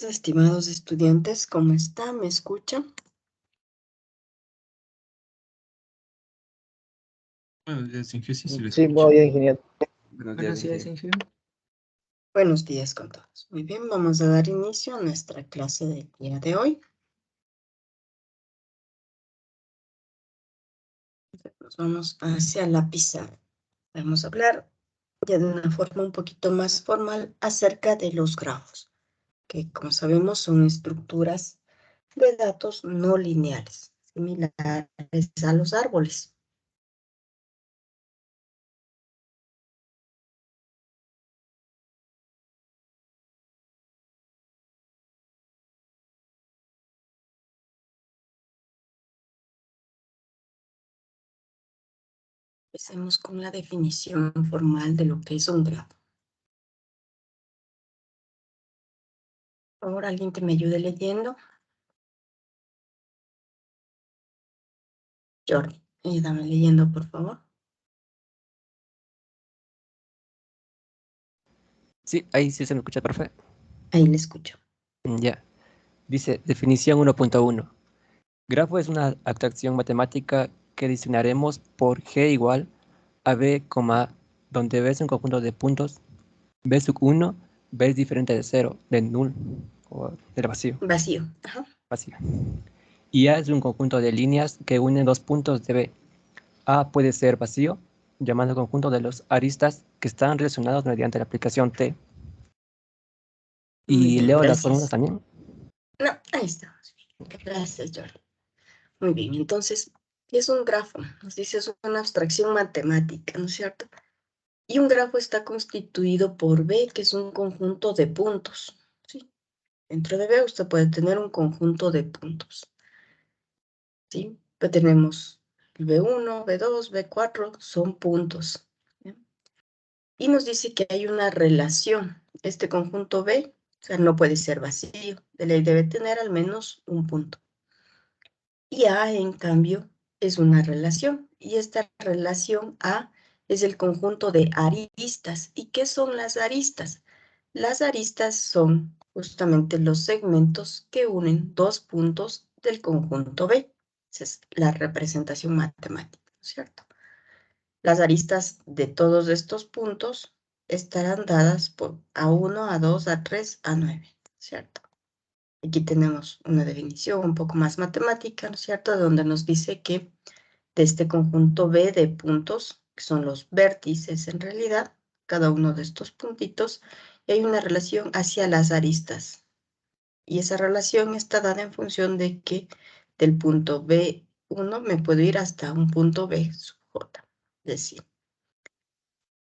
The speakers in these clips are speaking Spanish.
Estimados estudiantes, ¿cómo están? ¿Me escuchan? Buenos días, Inge, sí se le Sí, escucha. buenos días, ingeniero. Buenos días, Inge. Buenos días con todos. Muy bien, vamos a dar inicio a nuestra clase del día de hoy. Nos vamos hacia la pizarra. Vamos a hablar ya de una forma un poquito más formal acerca de los grafos, que como sabemos son estructuras de datos no lineales, similares a los árboles. Empecemos con la definición formal de lo que es un grafo. Por favor, alguien que me ayude leyendo. Jordi, ayúdame leyendo, por favor. Sí, ahí sí se me escucha perfecto. Ahí le escucho. Ya. Dice, definición 1.1. Grafo es una abstracción matemática que diseñaremos por G igual a B, donde B es un conjunto de puntos, B sub 1, B es diferente de 0, de null, o del vacío. Vacío. Ajá. Vacío. Y A es un conjunto de líneas que unen dos puntos de B. A puede ser vacío, llamado conjunto de los aristas que están relacionados mediante la aplicación T. Muy Y bien, leo las gracias. fórmulas también. No, ahí estamos. Gracias, Jordi. Muy bien, entonces, ¿qué es un grafo? Nos dice, es una abstracción matemática, ¿no es cierto? Y un grafo está constituido por B, que es un conjunto de puntos, ¿sí? Dentro de B usted puede tener un conjunto de puntos, ¿sí? Pues tenemos el B1, B2, B4, son puntos, ¿sí? Y nos dice que hay una relación. Este conjunto B, o sea, no puede ser vacío. De ley debe tener al menos un punto. Y A, en cambio, es una relación. Y esta relación A es el conjunto de aristas. ¿Y qué son las aristas? Las aristas son justamente los segmentos que unen dos puntos del conjunto B. Esa es la representación matemática, ¿no es cierto? Las aristas de todos estos puntos estarán dadas por A1, A2, A3, A9, ¿cierto? Aquí tenemos una definición un poco más matemática, ¿no es cierto? Donde nos dice que de este conjunto B de puntos, que son los vértices en realidad, cada uno de estos puntitos, hay una relación hacia las aristas. Y esa relación está dada en función de que del punto B1 me puedo ir hasta un punto B sub J. Es decir,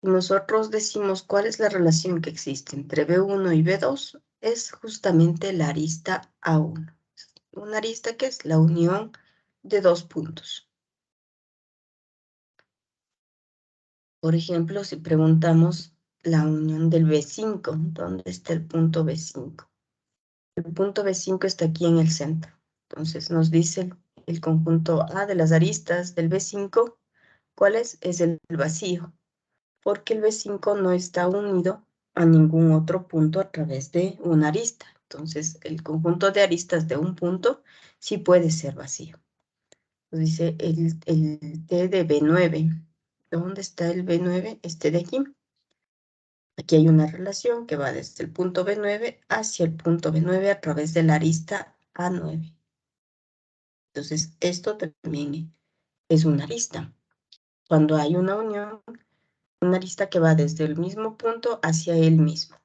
nosotros decimos cuál es la relación que existe entre B1 y B2, es justamente la arista A1. Una arista que es la unión de dos puntos. Por ejemplo, si preguntamos la unión del B5, ¿dónde está el punto B5? El punto B5 está aquí en el centro. Entonces nos dice el conjunto A de las aristas del B5, ¿cuál es? Es el vacío, porque el B5 no está unido a ningún otro punto a través de una arista. Entonces, el conjunto de aristas de un punto sí puede ser vacío. Nos dice el T de B9. ¿Dónde está el B9? Este de aquí. Aquí hay una relación que va desde el punto B9 hacia el punto B9 a través de la arista A9. Entonces, esto también es una arista. Cuando hay una unión, una arista que va desde el mismo punto hacia el mismo.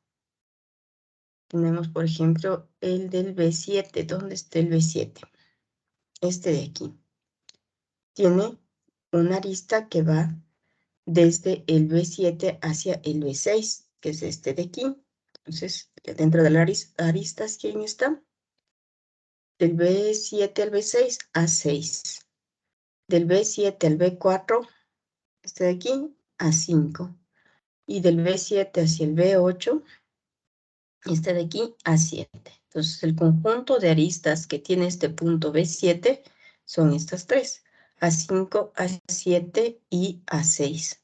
Tenemos, por ejemplo, el del B7. ¿Dónde está el B7? Este de aquí. Tiene una arista que va desde el B7 hacia el B6, que es este de aquí. Entonces, dentro de las aristas, ¿quién está? Del B7 al B6, A6. Del B7 al B4, este de aquí, A5. Y del B7 hacia el B8, este de aquí, A7. Entonces, el conjunto de aristas que tiene este punto B7 son estas tres, A5, A7 y A6.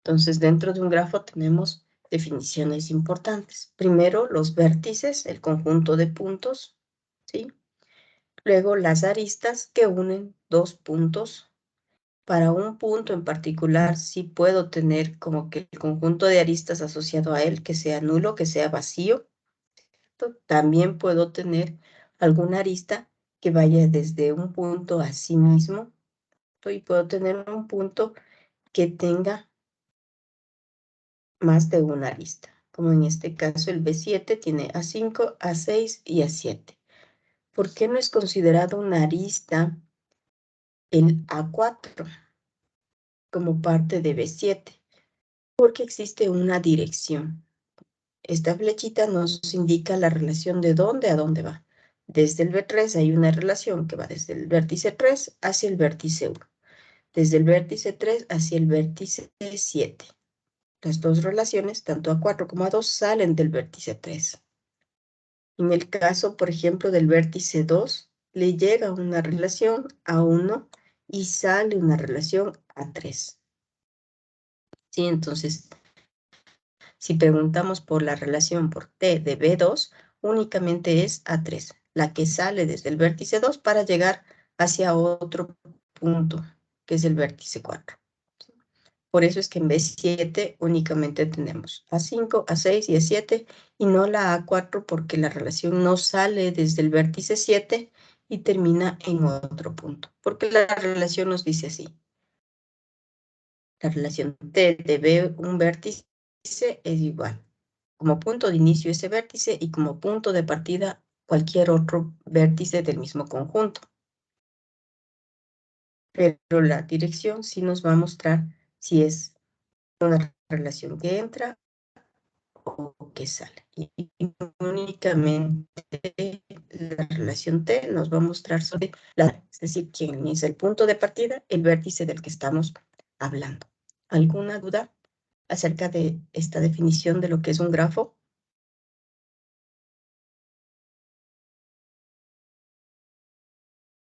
Entonces, dentro de un grafo tenemos definiciones importantes. Primero, los vértices, el conjunto de puntos, ¿sí? Luego, las aristas que unen dos puntos. Para un punto en particular, sí puedo tener como que el conjunto de aristas asociado a él, que sea nulo, que sea vacío. También puedo tener alguna arista que vaya desde un punto a sí mismo. Y puedo tener un punto que tenga más de una arista. Como en este caso el B7 tiene A5, A6 y A7. ¿Por qué no es considerado una arista el A4 como parte de B7? Porque existe una dirección. Esta flechita nos indica la relación de dónde a dónde va. Desde el B3 hay una relación que va desde el vértice 3 hacia el vértice 1. Desde el vértice 3 hacia el vértice 7. Las dos relaciones, tanto A4 como A2, salen del vértice 3. En el caso, por ejemplo, del vértice 2, le llega una relación a 1 y sale una relación a 3. ¿Sí? Entonces, si preguntamos por la relación por T de B2, únicamente es A3, la que sale desde el vértice 2 para llegar hacia otro punto, que es el vértice 4. Por eso es que en B7 únicamente tenemos A5, A6 y A7 y no la A4 porque la relación no sale desde el vértice 7 y termina en otro punto. Porque la relación nos dice así. La relación T de B, un vértice, es igual. Como punto de inicio ese vértice y como punto de partida cualquier otro vértice del mismo conjunto. Pero la dirección sí nos va a mostrar si es una relación que entra o que sale. Y únicamente la relación T nos va a mostrar sobre es decir, quién es el punto de partida, el vértice del que estamos hablando. ¿Alguna duda acerca de esta definición de lo que es un grafo?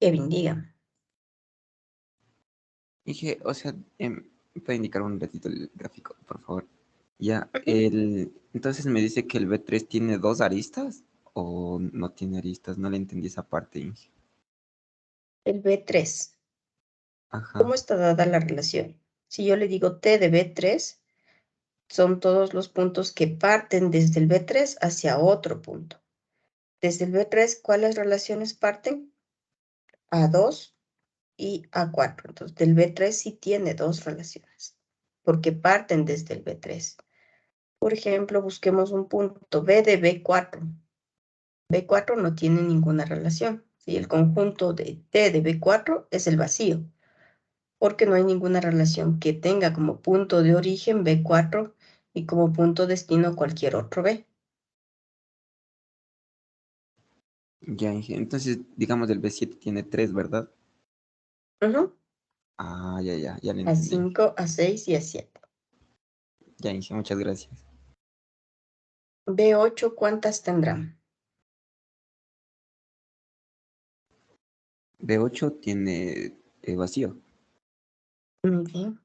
Kevin, diga. Dije, o sea, ¿puede indicar un ratito el gráfico, por favor? Ya, entonces me dice que el B3 tiene dos aristas o no tiene aristas, no le entendí esa parte, Inge. El B3. Ajá, ¿Cómo está dada la relación? Si yo le digo T de B3, son todos los puntos que parten desde el B3 hacia otro punto. Desde el B3, ¿cuáles relaciones parten? A2 y A4. Entonces, del B3 sí tiene dos relaciones, porque parten desde el B3. Por ejemplo, busquemos un punto B de B4. B4 no tiene ninguna relación. ¿Sí? El conjunto de T de B4 es el vacío, porque no hay ninguna relación que tenga como punto de origen B4 y como punto destino cualquier otro B. ya, Inge. Entonces, digamos, el B7 tiene tres, ¿verdad? Ah, ya le entendí. A5, A6 y A7. Ya, Inge, muchas gracias. B8, ¿cuántas tendrán? B8 tiene vacío. Muy bien.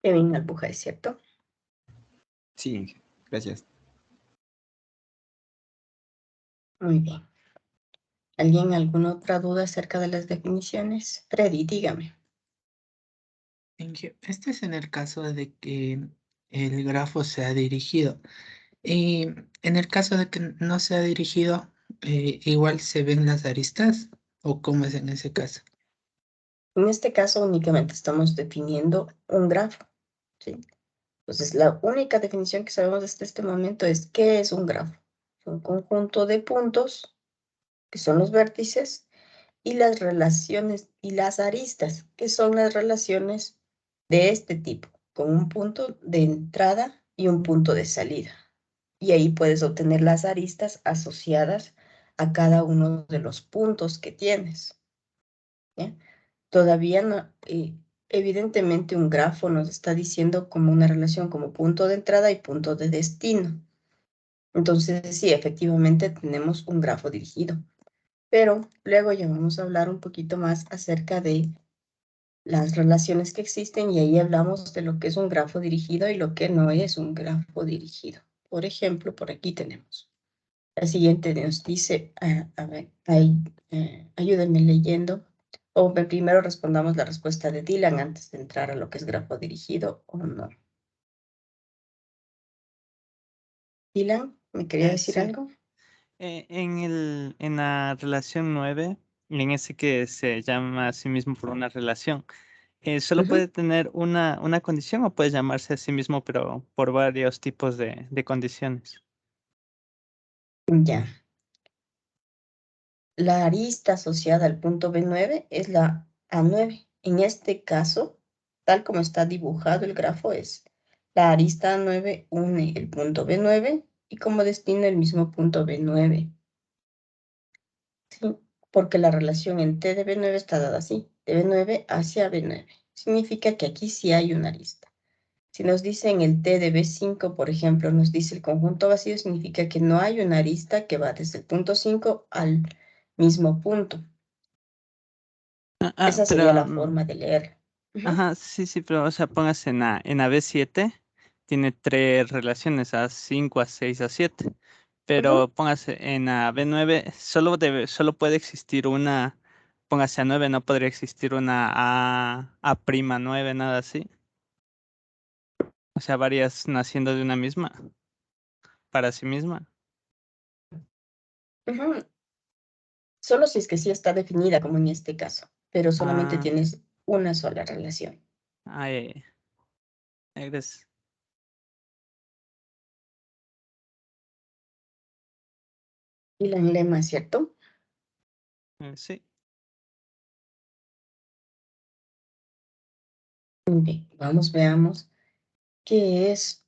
Kevin Albuja, ¿es cierto? Sí, Inge, gracias. Muy bien. ¿Alguien alguna otra duda acerca de las definiciones? Freddy, dígame. Este es en el caso de que el grafo sea dirigido. Y en el caso de que no sea dirigido, igual se ven las aristas, ¿o cómo es en ese caso? En este caso únicamente estamos definiendo un grafo, ¿sí? Entonces, la única definición que sabemos hasta este momento es ¿qué es un grafo? Es un conjunto de puntos, que son los vértices, y las relaciones y las aristas, que son las relaciones de este tipo, con un punto de entrada y un punto de salida. Y ahí puedes obtener las aristas asociadas a cada uno de los puntos que tienes. ¿Ya? Todavía no, evidentemente un grafo nos está diciendo como una relación como punto de entrada y punto de destino. Entonces, sí, efectivamente tenemos un grafo dirigido. Pero luego ya vamos a hablar un poquito más acerca de las relaciones que existen y ahí hablamos de lo que es un grafo dirigido y lo que no es un grafo dirigido. Por ejemplo, por aquí tenemos. La siguiente nos dice, a ver, ahí, ayúdenme leyendo. O primero respondamos la respuesta de Dylan antes de entrar a lo que es grafo dirigido o no. Dylan, ¿me quería decir Sí. algo? En la relación 9, en ese que se llama a sí mismo por una relación, ¿solo Ujú. puede tener una condición o puede llamarse a sí mismo, pero por varios tipos de condiciones? Ya. La arista asociada al punto B9 es la A9. En este caso, tal como está dibujado el grafo, es la arista A9 une el punto B9 y como destino el mismo punto B9. ¿Sí? Porque la relación en T de B9 está dada así, de B9 hacia B9. Significa que aquí sí hay una arista. Si nos dice en el T de B5, por ejemplo, nos dice el conjunto vacío, significa que no hay una arista que va desde el punto 5 al mismo punto. Esa sería Pero, la forma de leer. Ujú. ajá, sí, pero, o sea, póngase en la B7, tiene tres relaciones, A5, A6, A7. Ujú. Pero póngase en la B9, solo puede existir una, póngase a 9, no podría existir una A' 9, nada así. O sea, varias naciendo de una misma, para sí misma. Ujú. Solo si es que sí está definida, como en este caso, pero solamente Ah, tienes una sola relación. ay, gracias. Y la lema, ¿cierto? Sí. Muy bien, vamos, veamos qué es.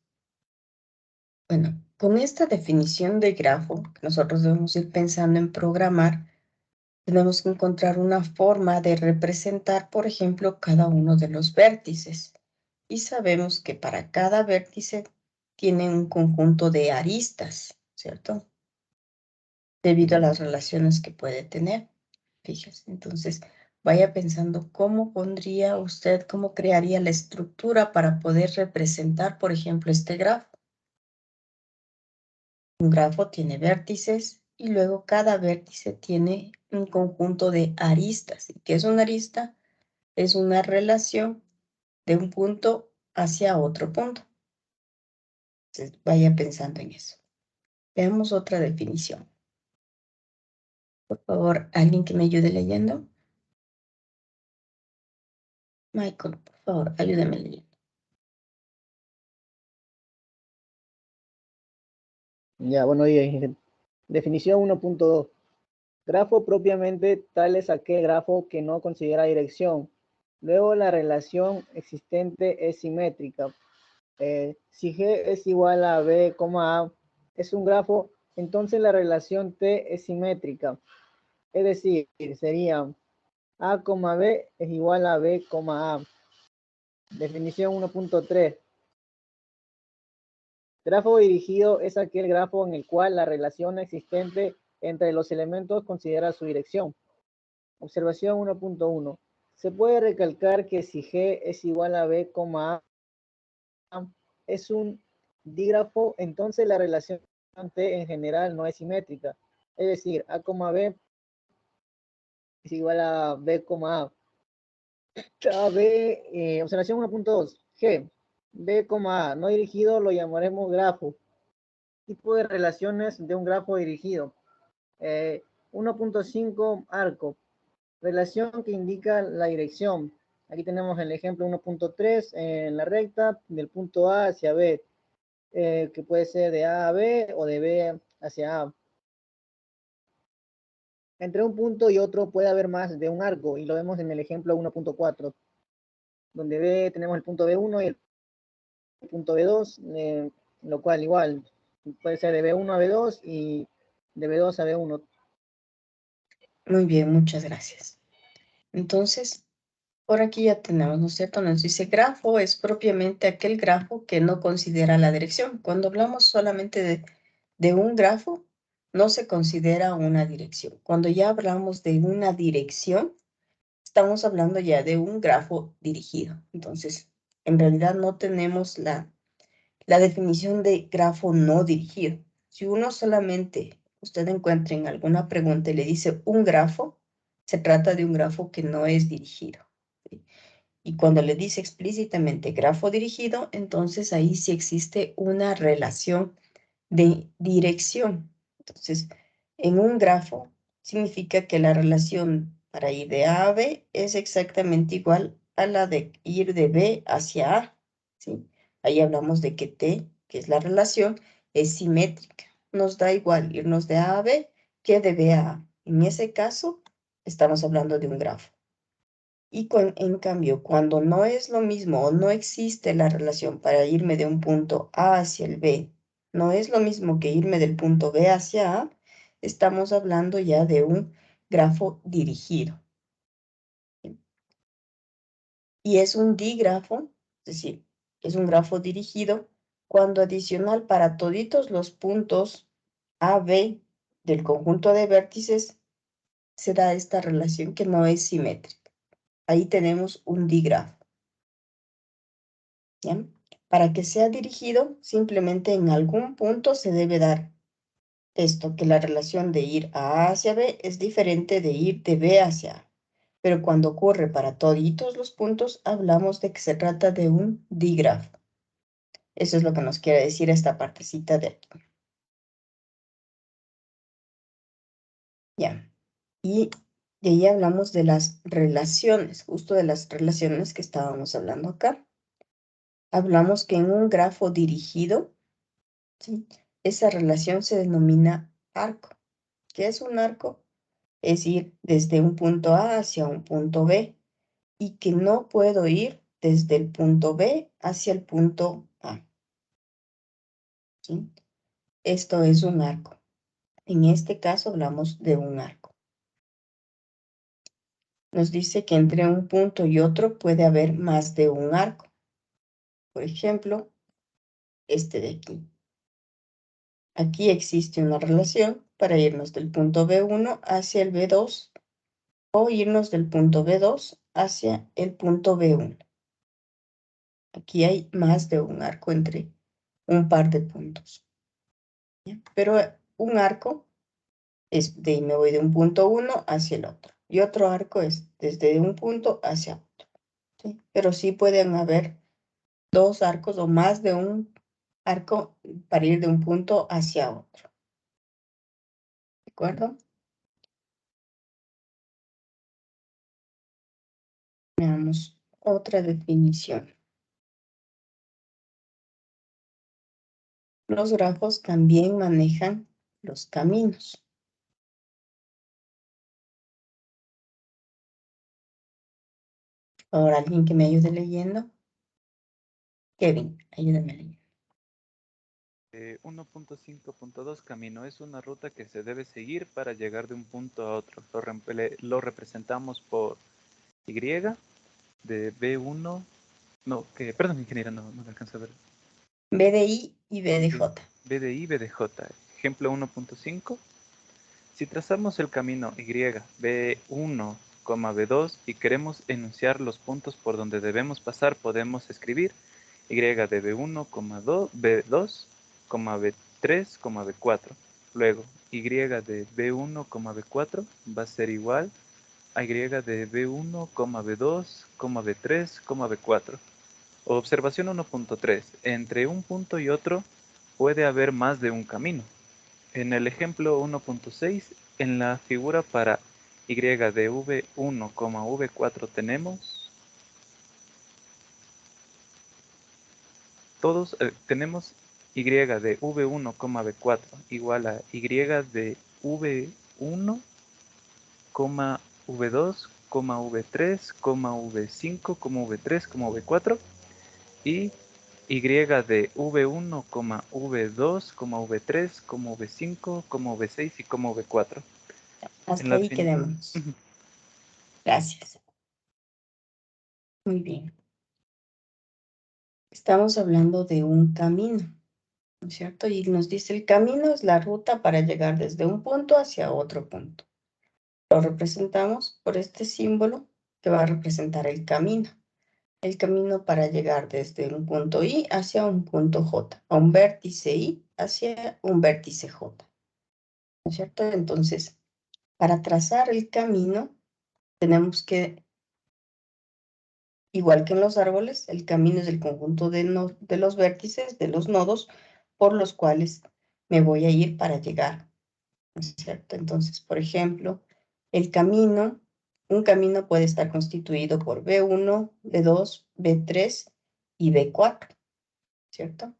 Bueno, con esta definición de grafo, que nosotros debemos ir pensando en programar, tenemos que encontrar una forma de representar, por ejemplo, cada uno de los vértices. Y sabemos que para cada vértice tiene un conjunto de aristas, ¿cierto? Debido a las relaciones que puede tener. Fíjese, entonces vaya pensando cómo pondría usted, cómo crearía la estructura para poder representar, por ejemplo, este grafo. Un grafo tiene vértices y luego cada vértice tiene un conjunto de aristas. ¿Y qué es una arista? Es una relación de un punto hacia otro punto. Entonces, vaya pensando en eso. Veamos otra definición. Por favor, alguien que me ayude leyendo. Michael, por favor, ayúdame leyendo. Ya, bueno, y definición 1.2. Grafo propiamente tal es aquel grafo que no considera dirección. Luego la relación existente es simétrica. Si G es igual a B, A es un grafo, entonces la relación T es simétrica. Es decir, sería A, B es igual a B, A. Definición 1.3. Grafo dirigido es aquel grafo en el cual la relación existente entre los elementos considera su dirección. Observación 1.1. Se puede recalcar que si G es igual a B, A es un dígrafo, entonces la relación T en general no es simétrica. Es decir, A, B es igual a B, A. Observación 1.2. G, B, A no dirigido lo llamaremos grafo. Tipo de relaciones de un grafo dirigido. 1.5 arco. Relación que indica la dirección. Aquí tenemos el ejemplo 1.3 en la recta del punto A hacia B, que puede ser de A a B o de B hacia A. Entre un punto y otro puede haber más de un arco y lo vemos en el ejemplo 1.4, donde B tenemos el punto B1 y el punto B2, lo cual igual puede ser de B1 a B2 y de B2 a B1. Muy bien, muchas gracias. Entonces, Por aquí ya tenemos, ¿no es cierto? Nos dice grafo es propiamente aquel grafo que no considera la dirección. Cuando hablamos solamente de un grafo, no se considera una dirección. Cuando ya hablamos de una dirección, estamos hablando ya de un grafo dirigido. Entonces, en realidad no tenemos la definición de grafo no dirigido. Si uno solamente, usted encuentra en alguna pregunta y le dice un grafo, se trata de un grafo que no es dirigido. ¿Sí? Y cuando le dice explícitamente grafo dirigido, entonces ahí sí existe una relación de dirección. Entonces, en un grafo significa que la relación para ir de A a B es exactamente igual a la de ir de B hacia A. ¿Sí? Ahí hablamos de que T, que es la relación, es simétrica. Nos da igual irnos de A a B que de B a A. En ese caso, estamos hablando de un grafo. Y en cambio, cuando no es lo mismo o no existe la relación para irme de un punto A hacia el B, no es lo mismo que irme del punto B hacia A, estamos hablando ya de un grafo dirigido. Y es un dígrafo, es decir, es un grafo dirigido cuando adicional para toditos los puntos A, B del conjunto de vértices se da esta relación que no es simétrica. Ahí tenemos un dígrafo. ¿Ya? Para que sea dirigido, simplemente en algún punto se debe dar esto, que la relación de ir a A hacia B es diferente de ir de B hacia A. Pero cuando ocurre para toditos los puntos, hablamos de que se trata de un dígrafo. Eso es lo que nos quiere decir esta partecita de aquí. Ya. Y de ahí hablamos de las relaciones, justo de las relaciones que estábamos hablando acá. Hablamos que en un grafo dirigido, ¿sí? Esa relación se denomina arco. ¿Qué es un arco? Es ir desde un punto A hacia un punto B y que no puedo ir desde el punto B hacia el punto A. ¿Sí? Esto es un arco. En este caso hablamos de un arco. Nos dice que entre un punto y otro puede haber más de un arco. Por ejemplo, este de aquí. Aquí existe una relación para irnos del punto B1 hacia el B2 o irnos del punto B2 hacia el punto B1. Aquí hay más de un arco entre un par de puntos. ¿Ya? Pero un arco es de me voy de un punto 1 hacia el otro. Y otro arco es desde un punto hacia otro. ¿Sí? Pero sí pueden haber dos arcos o más de un arco para ir de un punto hacia otro. ¿De acuerdo? Veamos otra definición. Los grafos también manejan los caminos. Ahora, alguien que me ayude leyendo. Kevin, ayúdame leyendo. 1.5.2 camino es una ruta que se debe seguir para llegar de un punto a otro. Lo representamos por Y de B1. No, perdón, ingeniero, no me alcanza a ver. B de I y B de J. B de I, B de J. Ejemplo 1.5. Si trazamos el camino Y, B1, B2 y queremos enunciar los puntos por donde debemos pasar, podemos escribir Y de B1, B2, B3, B4. Luego, Y de B1, B4 va a ser igual a Y de B1, B2, B3, B4. Observación 1.3. Entre un punto y otro puede haber más de un camino. En el ejemplo 1.6, en la figura para Y de V1, V4 tenemos tenemos Y de V1, V4 igual a Y de V1, V2, V3, V5, V3, V4 y Y de V1, V2, V3, V5, V6 y V4. Hasta ahí quedemos. Gracias. Muy bien. Estamos hablando de un camino, ¿no es cierto? Y nos dice el camino es la ruta para llegar desde un punto hacia otro punto. Lo representamos por este símbolo que va a representar el camino. El camino para llegar desde un punto I hacia un punto J, a un vértice I hacia un vértice J, ¿no es cierto? Entonces, para trazar el camino, tenemos que, igual que en los árboles, el camino es el conjunto de los vértices, de los nodos, por los cuales me voy a ir para llegar, ¿no es cierto? Entonces, por ejemplo, el camino, un camino puede estar constituido por B1, B2, B3 y B4, ¿cierto?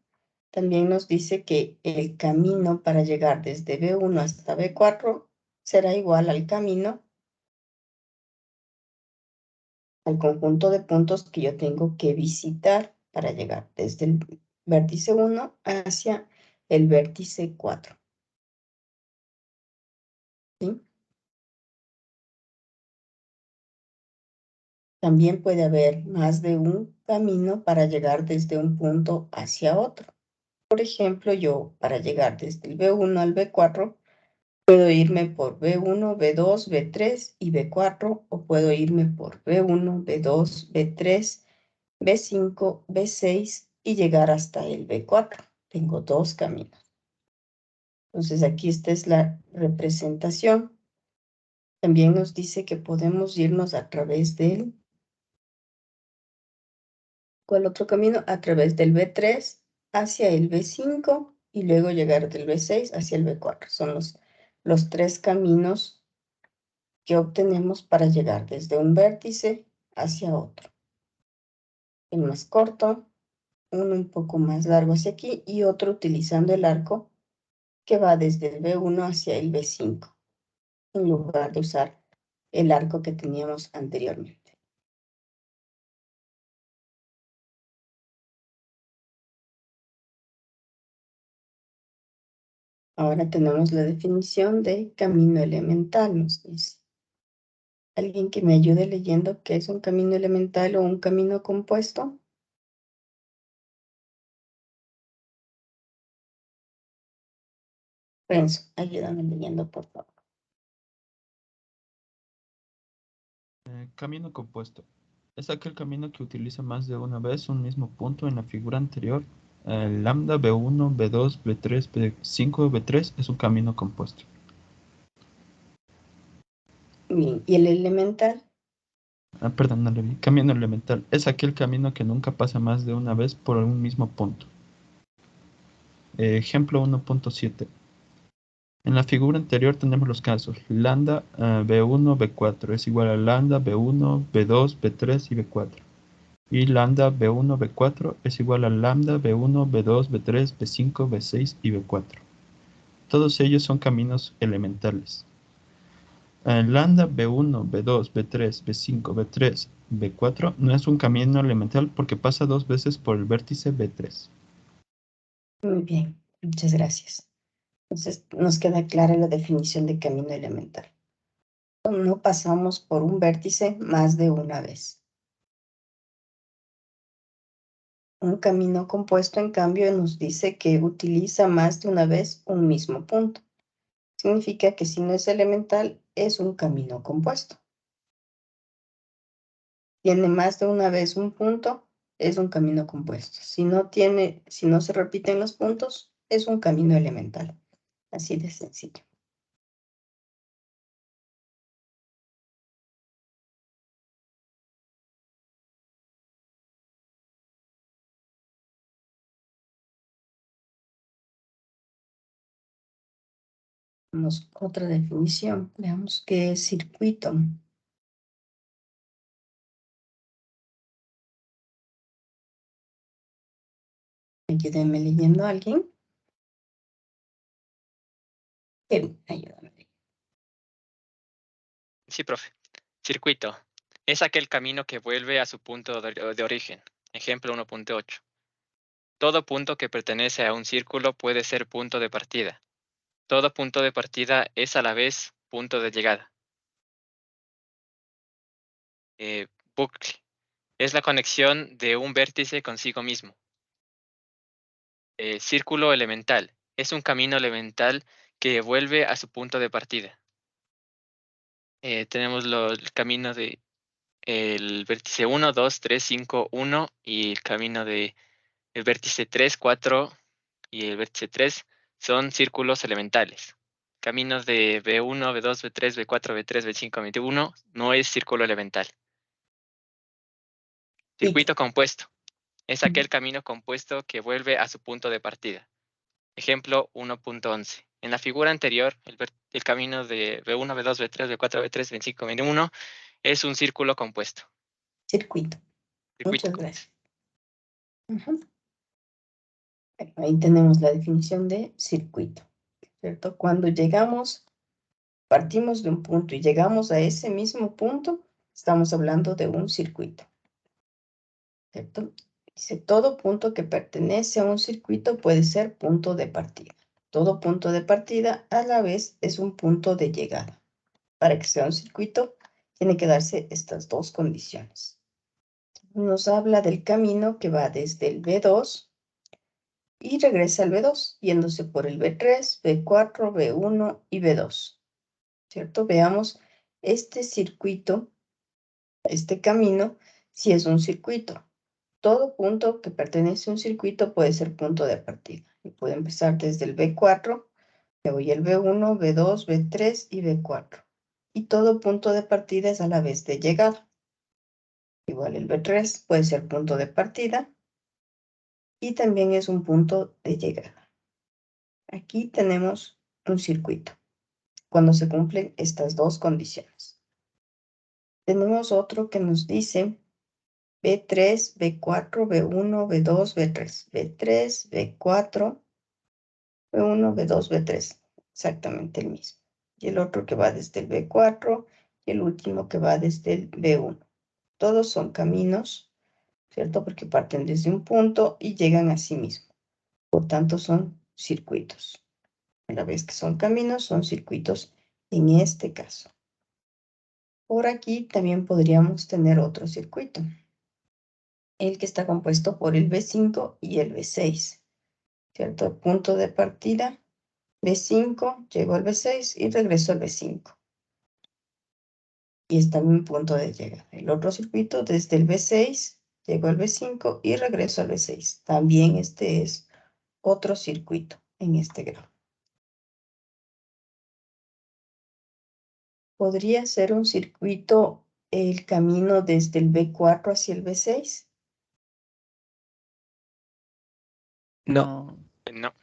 También nos dice que el camino para llegar desde B1 hasta B4 será igual al camino, al conjunto de puntos que yo tengo que visitar para llegar desde el vértice 1 hacia el vértice 4. ¿Sí? También puede haber más de un camino para llegar desde un punto hacia otro. Por ejemplo, yo para llegar desde el B1 al B4, puedo irme por B1, B2, B3 y B4, o puedo irme por B1, B2, B3, B5, B6 y llegar hasta el B4. Tengo dos caminos. Entonces aquí esta es la representación. También nos dice que podemos irnos a través del... ¿Cuál otro camino? A través del B3 hacia el B5 y luego llegar del B6 hacia el B4. Son los tres caminos que obtenemos para llegar desde un vértice hacia otro. El más corto, uno un poco más largo hacia aquí y otro utilizando el arco que va desde el B1 hacia el B5, en lugar de usar el arco que teníamos anteriormente. Ahora tenemos la definición de camino elemental, nos dice. ¿Alguien que me ayude leyendo qué es un camino elemental o un camino compuesto? Renzo, ayúdame leyendo, por favor. Camino compuesto. Es aquel camino que utiliza más de una vez un mismo punto en la figura anterior. Lambda B1, B2, B3, B5, B3 es un camino compuesto. Bien, ¿y el elemental? Perdón, no le vi. Camino elemental. Es aquel camino que nunca pasa más de una vez por un mismo punto. Ejemplo 1.7. En la figura anterior tenemos los casos. Lambda B1, B4 es igual a lambda B1, B2, B3 y B4. Y lambda B1, B4 es igual a lambda B1, B2, B3, B5, B6 y B4. Todos ellos son caminos elementales. Lambda B1, B2, B3, B5, B3, B4 no es un camino elemental porque pasa dos veces por el vértice B3. Muy bien, muchas gracias. Entonces nos queda clara la definición de camino elemental. No pasamos por un vértice más de una vez. Un camino compuesto, en cambio, nos dice que utiliza más de una vez un mismo punto. Significa que si no es elemental, es un camino compuesto. Tiene más de una vez un punto, es un camino compuesto. Si no se repiten los puntos, es un camino elemental. Así de sencillo. Vamos a otra definición. Veamos qué es circuito. Ayúdenme leyendo a alguien. Ayúdame. Sí, profe. Circuito. Es aquel camino que vuelve a su punto de origen. Ejemplo 1.8. Todo punto que pertenece a un círculo puede ser punto de partida. Todo punto de partida es a la vez punto de llegada. Bucle. Es la conexión de un vértice consigo mismo. Círculo elemental. Es un camino elemental que vuelve a su punto de partida. Tenemos el camino de el vértice 1, 2, 3, 5, 1 y el camino de el vértice 3, 4 y el vértice 3 son círculos elementales. Caminos de B1, B2, B3, B4, B3, B5, B1 no es círculo elemental. Circuito compuesto. Es aquel camino compuesto que vuelve a su punto de partida. Ejemplo 1.11. En la figura anterior, el camino de B1, B2, B3, B4, B3, B5, B1 es un círculo compuesto. Circuito. Circuito Muchas compuesto. gracias. Ujú. Bueno, ahí tenemos la definición de circuito, ¿cierto? Cuando partimos de un punto y llegamos a ese mismo punto, estamos hablando de un circuito, ¿cierto? Dice, todo punto que pertenece a un circuito puede ser punto de partida. Todo punto de partida a la vez es un punto de llegada. Para que sea un circuito, tiene que darse estas dos condiciones. Nos habla del camino que va desde el B2 y regresa al B2, yéndose por el B3, B4, B1 y B2. ¿Cierto? Veamos este circuito, este camino, si es un circuito. Todo punto que pertenece a un circuito puede ser punto de partida. Y puede empezar desde el B4, me voy al B1, B2, B3 y B4. Y todo punto de partida es a la vez de llegada. Igual el B3 puede ser punto de partida y también es un punto de llegada. Aquí tenemos un circuito cuando se cumplen estas dos condiciones. Tenemos otro que nos dice B3, B4, B1, B2, B3. B3, B4, B1, B2, B3. Exactamente el mismo. Y el otro que va desde el B4 y el último que va desde el B1. Todos son caminos, ¿cierto? Porque parten desde un punto y llegan a sí mismo. Por tanto, son circuitos. A la vez que son caminos, son circuitos en este caso. Por aquí también podríamos tener otro circuito, el que está compuesto por el B5 y el B6, ¿cierto? Punto de partida, B5, llego al B6 y regreso al B5. Y es también punto de llegada. El otro circuito, desde el B6, llego al B5 y regreso al B6. También este es otro circuito en este grafo. ¿Podría ser un circuito el camino desde el B4 hacia el B6? No, No.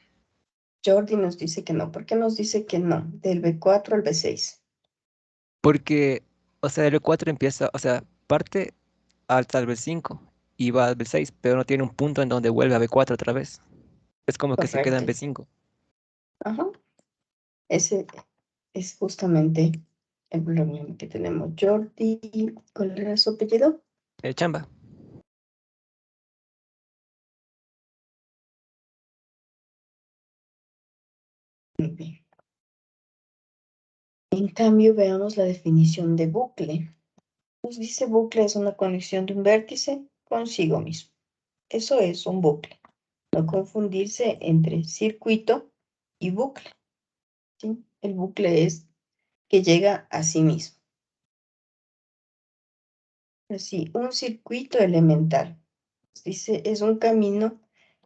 Jordi nos dice que no. ¿Por qué nos dice que no? Del B4 al B6. porque, o sea, el B4 empieza, o sea, parte hasta el B5 y va al B6, pero no tiene un punto en donde vuelve a B4 otra vez. Es como que se queda en Correcto. B5. Ajá. Ese es justamente el problema que tenemos. Jordi, ¿cuál era su apellido? Chamba. Muy bien. En cambio, veamos la definición de bucle. Nos dice bucle es una conexión de un vértice consigo mismo. Eso es un bucle. No confundirse entre circuito y bucle. ¿Sí? El bucle es que llega a sí mismo. Así, un circuito elemental. Dice, es un camino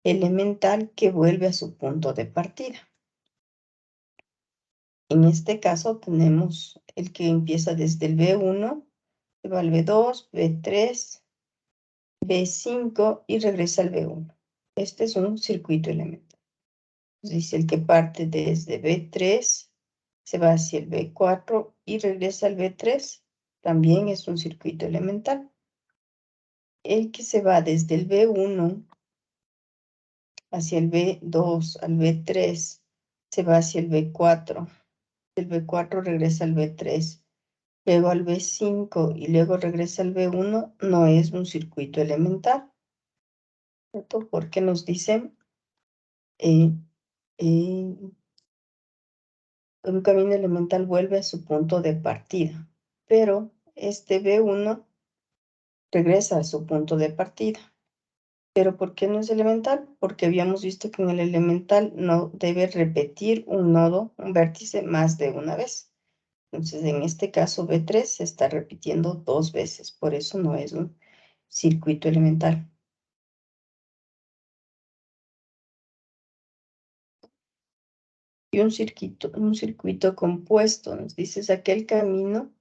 elemental que vuelve a su punto de partida. En este caso tenemos el que empieza desde el B1, se va al B2, B3, B5 y regresa al B1. Este es un circuito elemental. Dice el que parte desde B3, se va hacia el B4 y regresa al B3, también es un circuito elemental. El que se va desde el B1 hacia el B2, al B3, se va hacia el B4. Del B4 regresa al B3, luego al B5 y luego regresa al B1, no es un circuito elemental, ¿cierto? Porque nos dicen un camino elemental vuelve a su punto de partida, pero este B1 regresa a su punto de partida. ¿Pero por qué no es elemental? Porque habíamos visto que en el elemental no debe repetir un nodo, un vértice, más de una vez. Entonces, en este caso, B3 se está repitiendo 2 veces. Por eso no es un circuito elemental. Y un circuito compuesto, nos dice, es aquel camino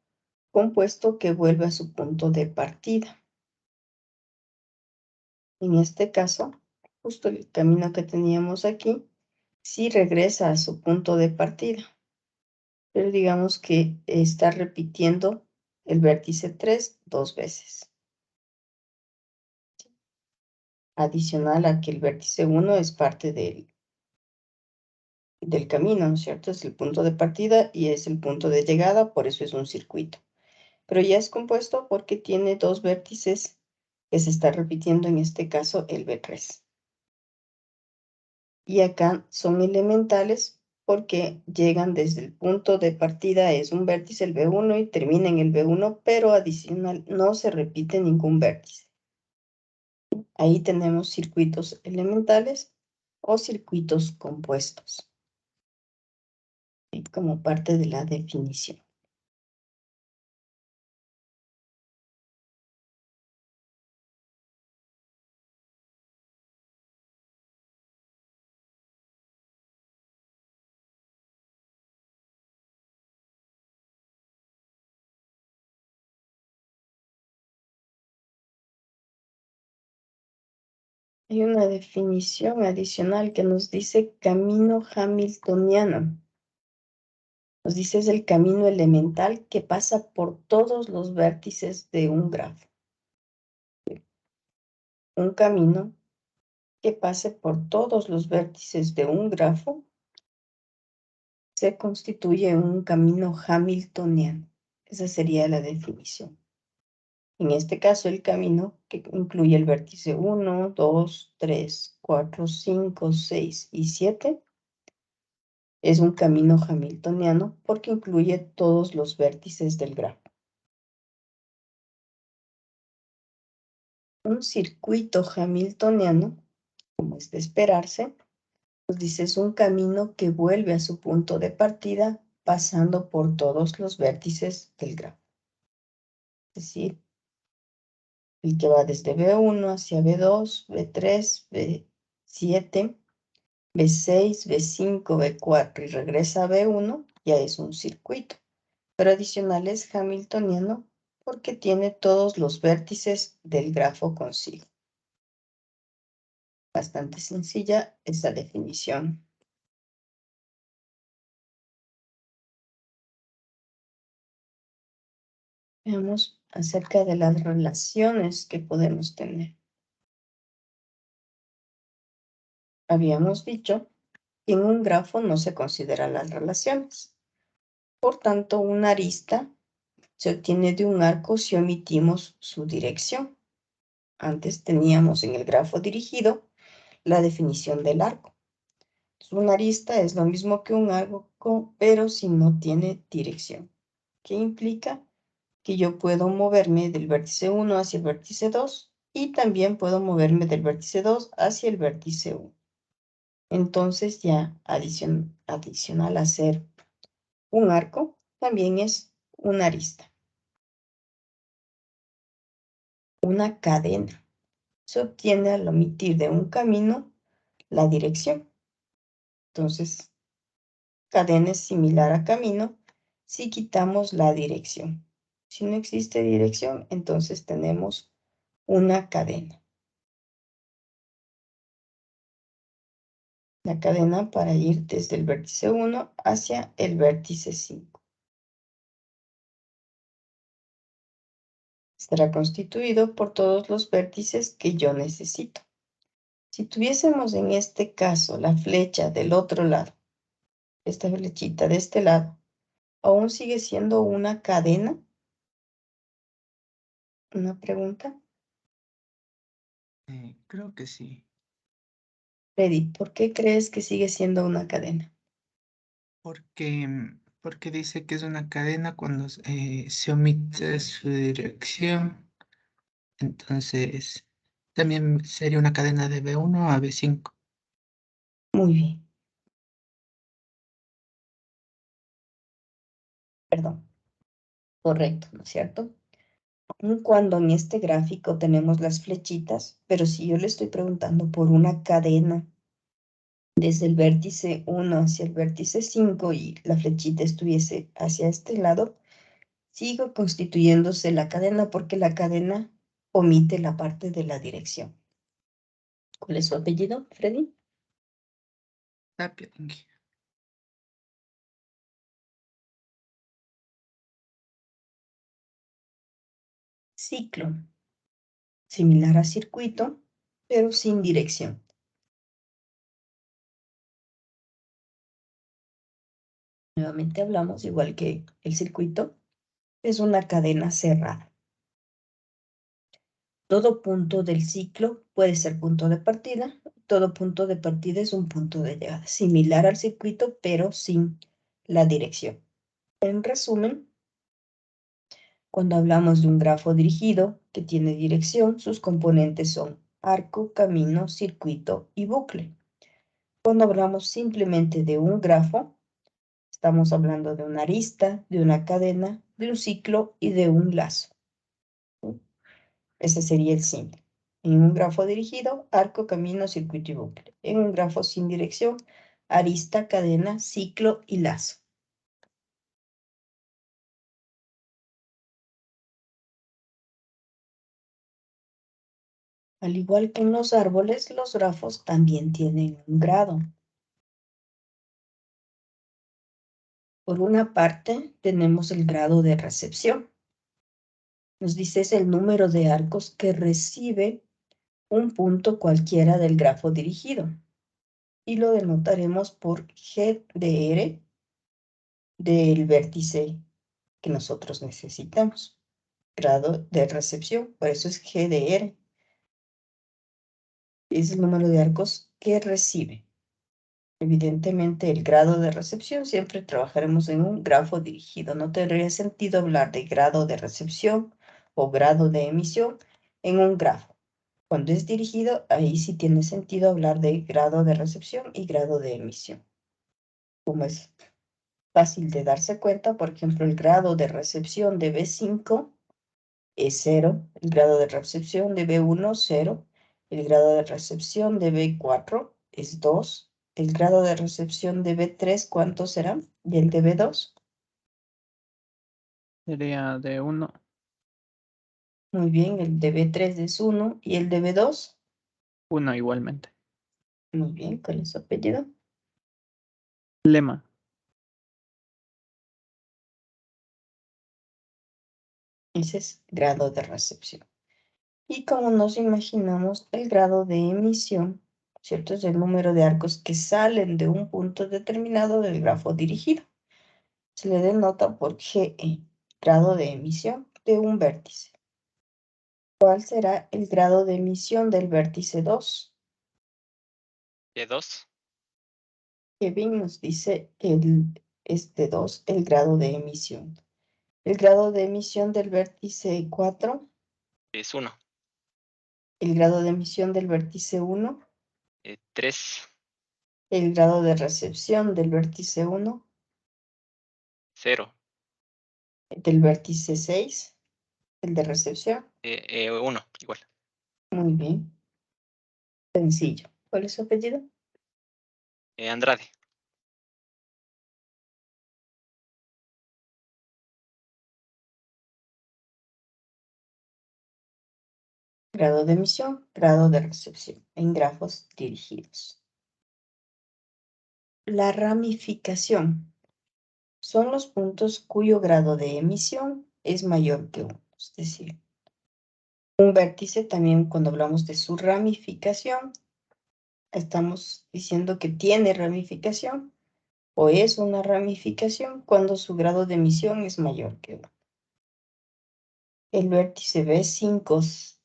compuesto que vuelve a su punto de partida. En este caso, justo el camino que teníamos aquí, sí regresa a su punto de partida. Pero digamos que está repitiendo el vértice 3 2 veces. Adicional a que el vértice 1 es parte del camino, ¿no es cierto? Es el punto de partida y es el punto de llegada, por eso es un circuito. Pero ya es compuesto porque tiene 2 vértices que se está repitiendo, en este caso el B3. Y acá son elementales porque llegan desde el punto de partida, es un vértice el B1 y termina en el B1, pero adicional no se repite ningún vértice. Ahí tenemos circuitos elementales o circuitos compuestos, como parte de la definición. Hay una definición adicional que nos dice camino hamiltoniano. Nos dice es el camino elemental que pasa por todos los vértices de un grafo. Un camino que pase por todos los vértices de un grafo se constituye un camino hamiltoniano. Esa sería la definición. En este caso, el camino que incluye el vértice 1, 2, 3, 4, 5, 6 y 7 es un camino hamiltoniano porque incluye todos los vértices del grafo. Un circuito hamiltoniano, como es de esperarse, nos dice es un camino que vuelve a su punto de partida pasando por todos los vértices del grafo. Es decir, el que va desde B1 hacia B2, B3, B7, B6, B5, B4 y regresa a B1, ya es un circuito. Pero adicional es hamiltoniano porque tiene todos los vértices del grafo consigo. Bastante sencilla esa definición. Veamos acerca de las relaciones que podemos tener. Habíamos dicho que en un grafo no se consideran las relaciones. Por tanto, una arista se obtiene de un arco si omitimos su dirección. Antes teníamos en el grafo dirigido la definición del arco. Una arista es lo mismo que un arco, pero si no tiene dirección. ¿Qué implica? Que yo puedo moverme del vértice 1 hacia el vértice 2 y también puedo moverme del vértice 2 hacia el vértice 1. Entonces ya adicional a ser un arco, también es una arista. Una cadena se obtiene al omitir de un camino la dirección. Entonces, cadena es similar a camino si quitamos la dirección. Si no existe dirección, entonces tenemos una cadena. La cadena para ir desde el vértice 1 hacia el vértice 5. Estará constituido por todos los vértices que yo necesito. Si tuviésemos en este caso la flecha del otro lado, esta flechita de este lado, ¿aún sigue siendo una cadena? ¿Una pregunta? Creo que sí. Freddy, ¿por qué crees que sigue siendo una cadena? Porque dice que es una cadena cuando se omite su dirección. Entonces, también sería una cadena de B1 a B5. Muy bien. Perdón. Correcto, ¿no es cierto? Aun cuando en este gráfico tenemos las flechitas, pero si yo le estoy preguntando por una cadena desde el vértice 1 hacia el vértice 5 y la flechita estuviese hacia este lado, sigo constituyéndose la cadena porque la cadena omite la parte de la dirección. ¿Cuál es su apellido, Freddy? Tapia. Ciclo. Similar a circuito, pero sin dirección. Nuevamente hablamos, igual que el circuito, es una cadena cerrada. Todo punto del ciclo puede ser punto de partida. Todo punto de partida es un punto de llegada, similar al circuito, pero sin la dirección. En resumen, cuando hablamos de un grafo dirigido que tiene dirección, sus componentes son arco, camino, circuito y bucle. Cuando hablamos simplemente de un grafo, estamos hablando de una arista, de una cadena, de un ciclo y de un lazo. Ese sería el símbolo. En un grafo dirigido, arco, camino, circuito y bucle. En un grafo sin dirección, arista, cadena, ciclo y lazo. Al igual que en los árboles, los grafos también tienen un grado. Por una parte, tenemos el grado de recepción. Nos dice es el número de arcos que recibe un punto cualquiera del grafo dirigido. Y lo denotaremos por G de R del vértice que nosotros necesitamos. Grado de recepción, por eso es G de R. Es el número de arcos que recibe. Evidentemente, el grado de recepción siempre trabajaremos en un grafo dirigido. No tendría sentido hablar de grado de recepción o grado de emisión en un grafo. Cuando es dirigido, ahí sí tiene sentido hablar de grado de recepción y grado de emisión. Como es fácil de darse cuenta, por ejemplo, el grado de recepción de B5 es 0, el grado de recepción de B1, 0, el grado de recepción de B4 es 2, el grado de recepción de B3, ¿cuánto será? ¿Y el de B2? Sería de 1. Muy bien, el de B3 es 1, ¿y el de B2? 1 igualmente. Muy bien, ¿cuál es su apellido? Lema. Ese es grado de recepción. Y como nos imaginamos, el grado de emisión, ¿cierto? Es el número de arcos que salen de un punto determinado del grafo dirigido. Se le denota por GE, grado de emisión de un vértice. ¿Cuál será el grado de emisión del vértice 2? ¿Y2? Kevin nos dice que es de 2 el grado de emisión. El grado de emisión del vértice 4, Es 1. el grado de emisión del vértice 1, 3. el grado de recepción del vértice 1, 0. del vértice 6, el de recepción. 1, igual. Muy bien. Sencillo. ¿Cuál es su apellido? Andrade. Grado de emisión, grado de recepción en grafos dirigidos. La ramificación son los puntos cuyo grado de emisión es mayor que 1. Es decir, un vértice también cuando hablamos de su ramificación, estamos diciendo que tiene ramificación o es una ramificación cuando su grado de emisión es mayor que 1. El vértice B5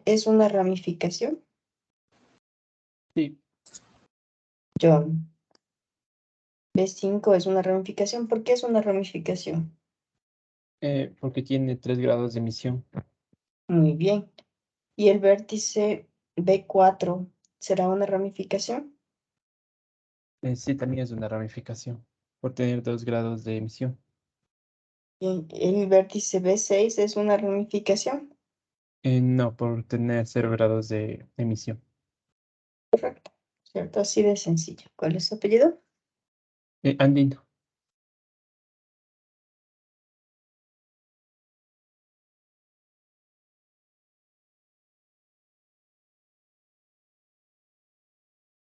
es una ramificación. Sí. John. B5 es una ramificación. ¿Por qué es una ramificación? Porque tiene 3 grados de emisión. Muy bien. ¿Y el vértice B4 será una ramificación? Sí, también es una ramificación por tener 2 grados de emisión. Bien. ¿El vértice B6 es una ramificación? No, por tener 0 grados de emisión. Correcto. ¿Cierto? Así de sencillo. ¿Cuál es su apellido? Andino.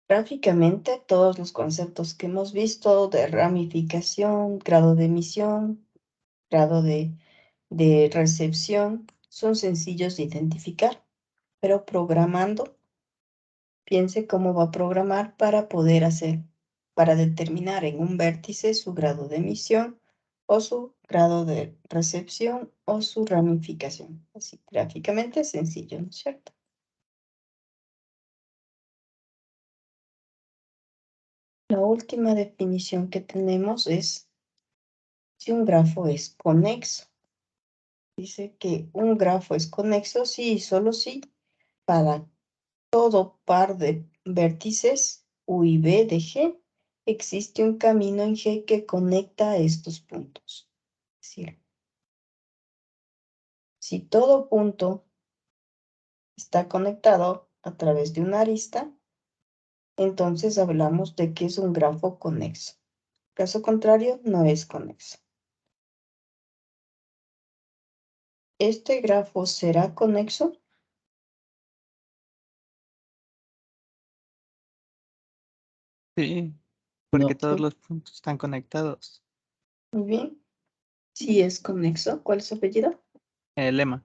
Gráficamente, todos los conceptos que hemos visto de ramificación, grado de emisión, grado de recepción, son sencillos de identificar, pero programando, piense cómo va a programar para poder para determinar en un vértice su grado de emisión o su grado de recepción o su ramificación. Así, gráficamente sencillo, ¿no es cierto? La última definición que tenemos es si un grafo es conexo. Dice que un grafo es conexo sí y solo si para todo par de vértices U y B de G existe un camino en G que conecta a estos puntos. Es decir, si todo punto está conectado a través de una arista, entonces hablamos de que es un grafo conexo. Caso contrario, no es conexo. ¿Este grafo será conexo? Sí, porque No. todos Sí. los puntos están conectados. Muy bien. Si es conexo, ¿cuál es su apellido? El lema.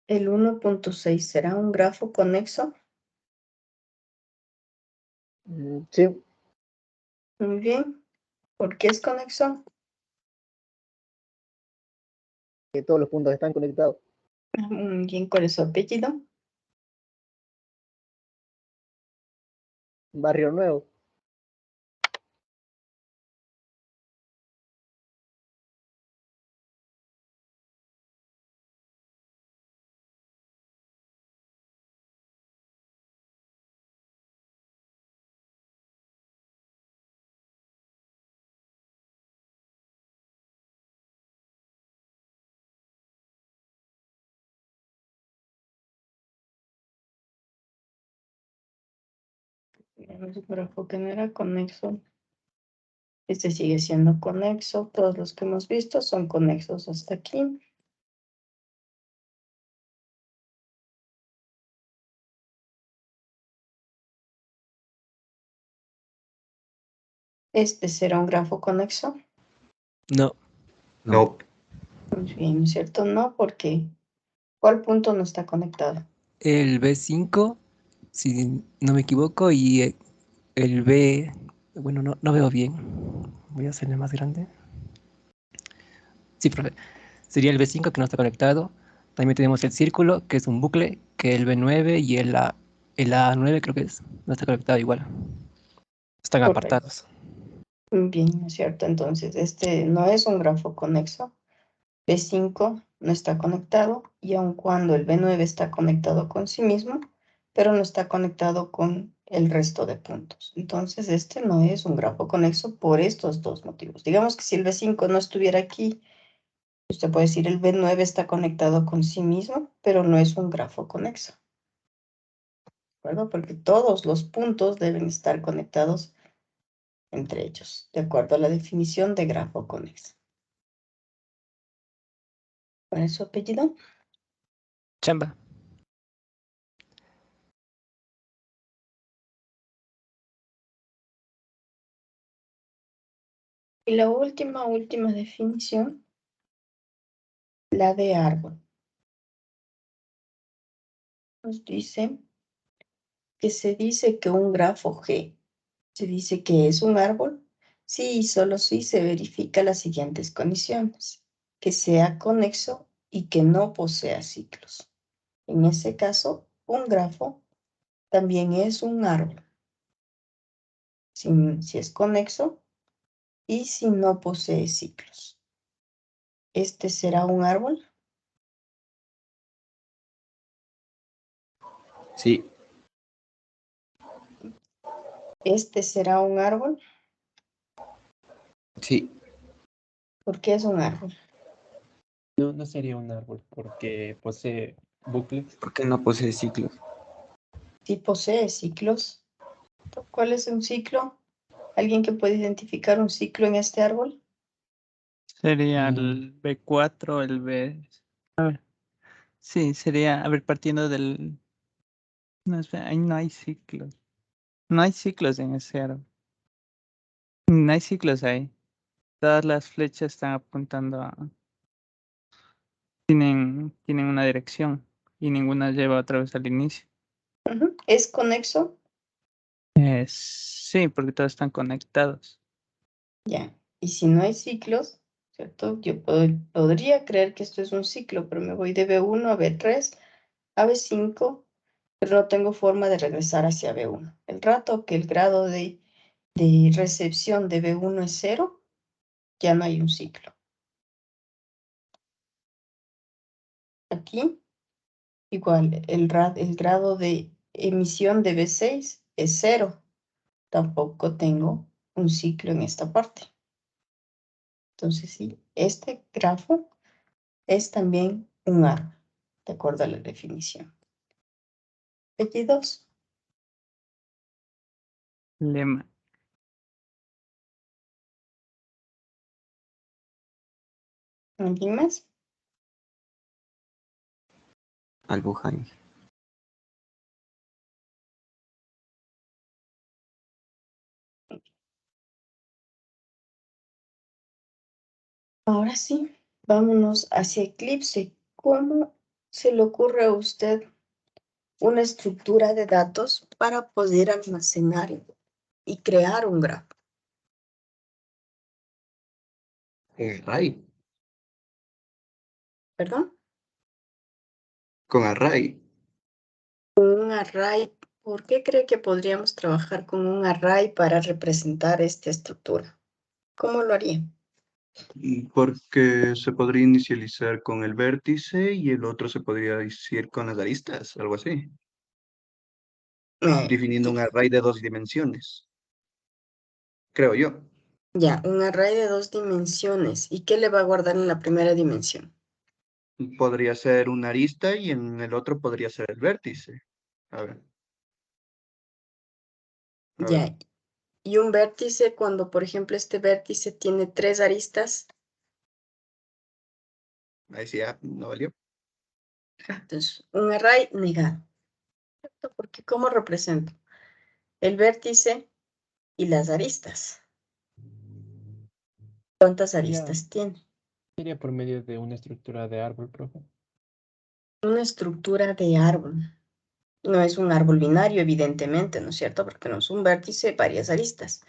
El 1.6 será un grafo conexo. Sí, Muy bien. ¿Por qué es conexo? que todos los puntos están conectados. Muy bien, ¿cuál es su apellido? Barrio Nuevo. Es un grafo que no era conexo. Este sigue siendo conexo. Todos los que hemos visto son conexos hasta aquí. Este será un grafo conexo. No, No. Muy bien, ¿no es cierto? No, porque ¿cuál punto no está conectado? el B5, si no me equivoco, y el B, bueno, no veo bien. Voy a hacerle más grande. Sí, profe. Sería el B5 que no está conectado. También tenemos el círculo, que es un bucle, que el B9 y el A9 creo que es. No está conectado igual. Están Correcto. apartados. Muy bien, ¿no es cierto? Entonces, este no es un grafo conexo. B5 no está conectado y aun cuando el B9 está conectado con sí mismo, pero no está conectado con el resto de puntos. Entonces, este no es un grafo conexo por estos dos motivos. Digamos que si el B5 no estuviera aquí, usted puede decir el B9 está conectado con sí mismo, pero no es un grafo conexo. ¿De acuerdo? Porque todos los puntos deben estar conectados entre ellos, de acuerdo a la definición de grafo conexo. ¿Cuál es su apellido? Chamba. Y la última definición, la de árbol. Nos dice que se dice que un grafo G se dice que es un árbol si y solo si se verifica las siguientes condiciones: que sea conexo y que no posea ciclos. En ese caso, un grafo también es un árbol. Si es conexo y si no posee ciclos. ¿Este será un árbol? Sí, ¿Este será un árbol? sí. ¿Por qué es un árbol? No, no sería un árbol porque posee bucles. ¿Por qué no posee ciclos? Si posee ciclos. ¿Cuál es un ciclo? ¿Alguien que puede identificar un ciclo en este árbol? Sería el B4, el B. A ver. Sí, sería, a ver, partiendo del. No, espera, ahí no hay ciclos. No hay ciclos en ese árbol. No hay ciclos ahí. Todas las flechas están apuntando a. Tienen una dirección y ninguna lleva otra vez al inicio. Ujú. ¿Es conexo? Sí, porque todos están conectados. Ya. Y si no hay ciclos, ¿cierto? Yo podría creer que esto es un ciclo, pero me voy de B1 a B3, a B5, pero no tengo forma de regresar hacia B1. El rato que el grado de recepción de B1 es 0, ya no hay un ciclo. Aquí, igual, el grado de emisión de B6 es 0. Tampoco tengo un ciclo en esta parte. Entonces, sí, este grafo es también un árbol, de acuerdo a la definición. 22. Lema. ¿Alguien más? Albujain. Ahora sí, vámonos hacia Eclipse. ¿Cómo se le ocurre a usted una estructura de datos para poder almacenar y crear un grafo? Array, ¿Perdón? con array. Un array. ¿Por qué cree que podríamos trabajar con un array para representar esta estructura? ¿Cómo lo haría? Porque se podría inicializar con el vértice y el otro se podría decir con las aristas, algo así. Definiendo un array de 2 dimensiones. Creo yo. Ya, un array de 2 dimensiones. ¿Y qué le va a guardar en la primera dimensión? Podría ser una arista y en el otro podría ser el vértice. A ver. A ver. Ya, y un vértice, cuando por ejemplo este vértice tiene 3 aristas, Ahí sí, ya, no valió. entonces un array negado. ¿Cierto? Porque ¿cómo represento? El vértice y las aristas. ¿Cuántas aristas tiene? Sería por medio de una estructura de árbol, profe. Una estructura de árbol. No es un árbol binario, evidentemente, ¿no es cierto? Porque no es un vértice, varias aristas.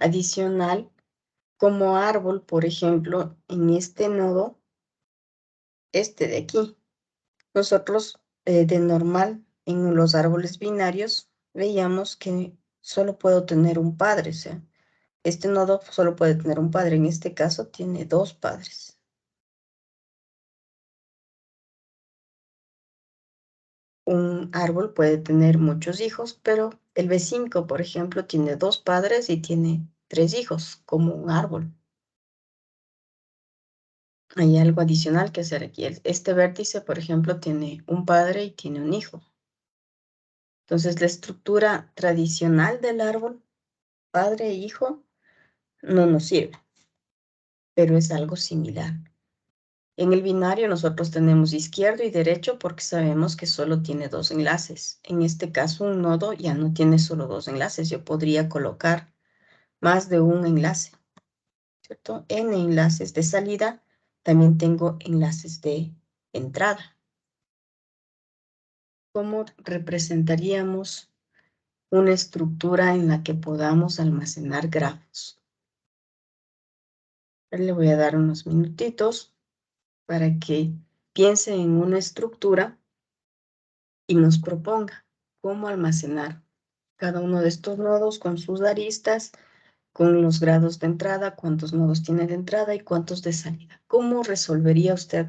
Adicional, como árbol, por ejemplo, en este nodo, este de aquí, nosotros de normal en los árboles binarios veíamos que solo puedo tener un padre, o sea, este nodo solo puede tener un padre, en este caso tiene 2 padres. Un árbol puede tener muchos hijos, pero el B5, por ejemplo, tiene 2 padres y tiene 3 hijos, como un árbol. Hay algo adicional que hacer aquí. Este vértice, por ejemplo, tiene un padre y tiene un hijo. Entonces, la estructura tradicional del árbol, padre e hijo, no nos sirve, pero es algo similar. En el binario nosotros tenemos izquierdo y derecho porque sabemos que solo tiene 2 enlaces. En este caso, un nodo ya no tiene solo 2 enlaces. Yo podría colocar más de un enlace, ¿cierto? En enlaces de salida también tengo enlaces de entrada. ¿Cómo representaríamos una estructura en la que podamos almacenar grafos? Le voy a dar unos minutitos para que piense en una estructura y nos proponga. cómo almacenar cada uno de estos nodos con sus aristas, con los grados de entrada, cuántos nodos tiene de entrada y cuántos de salida. ¿Cómo resolvería usted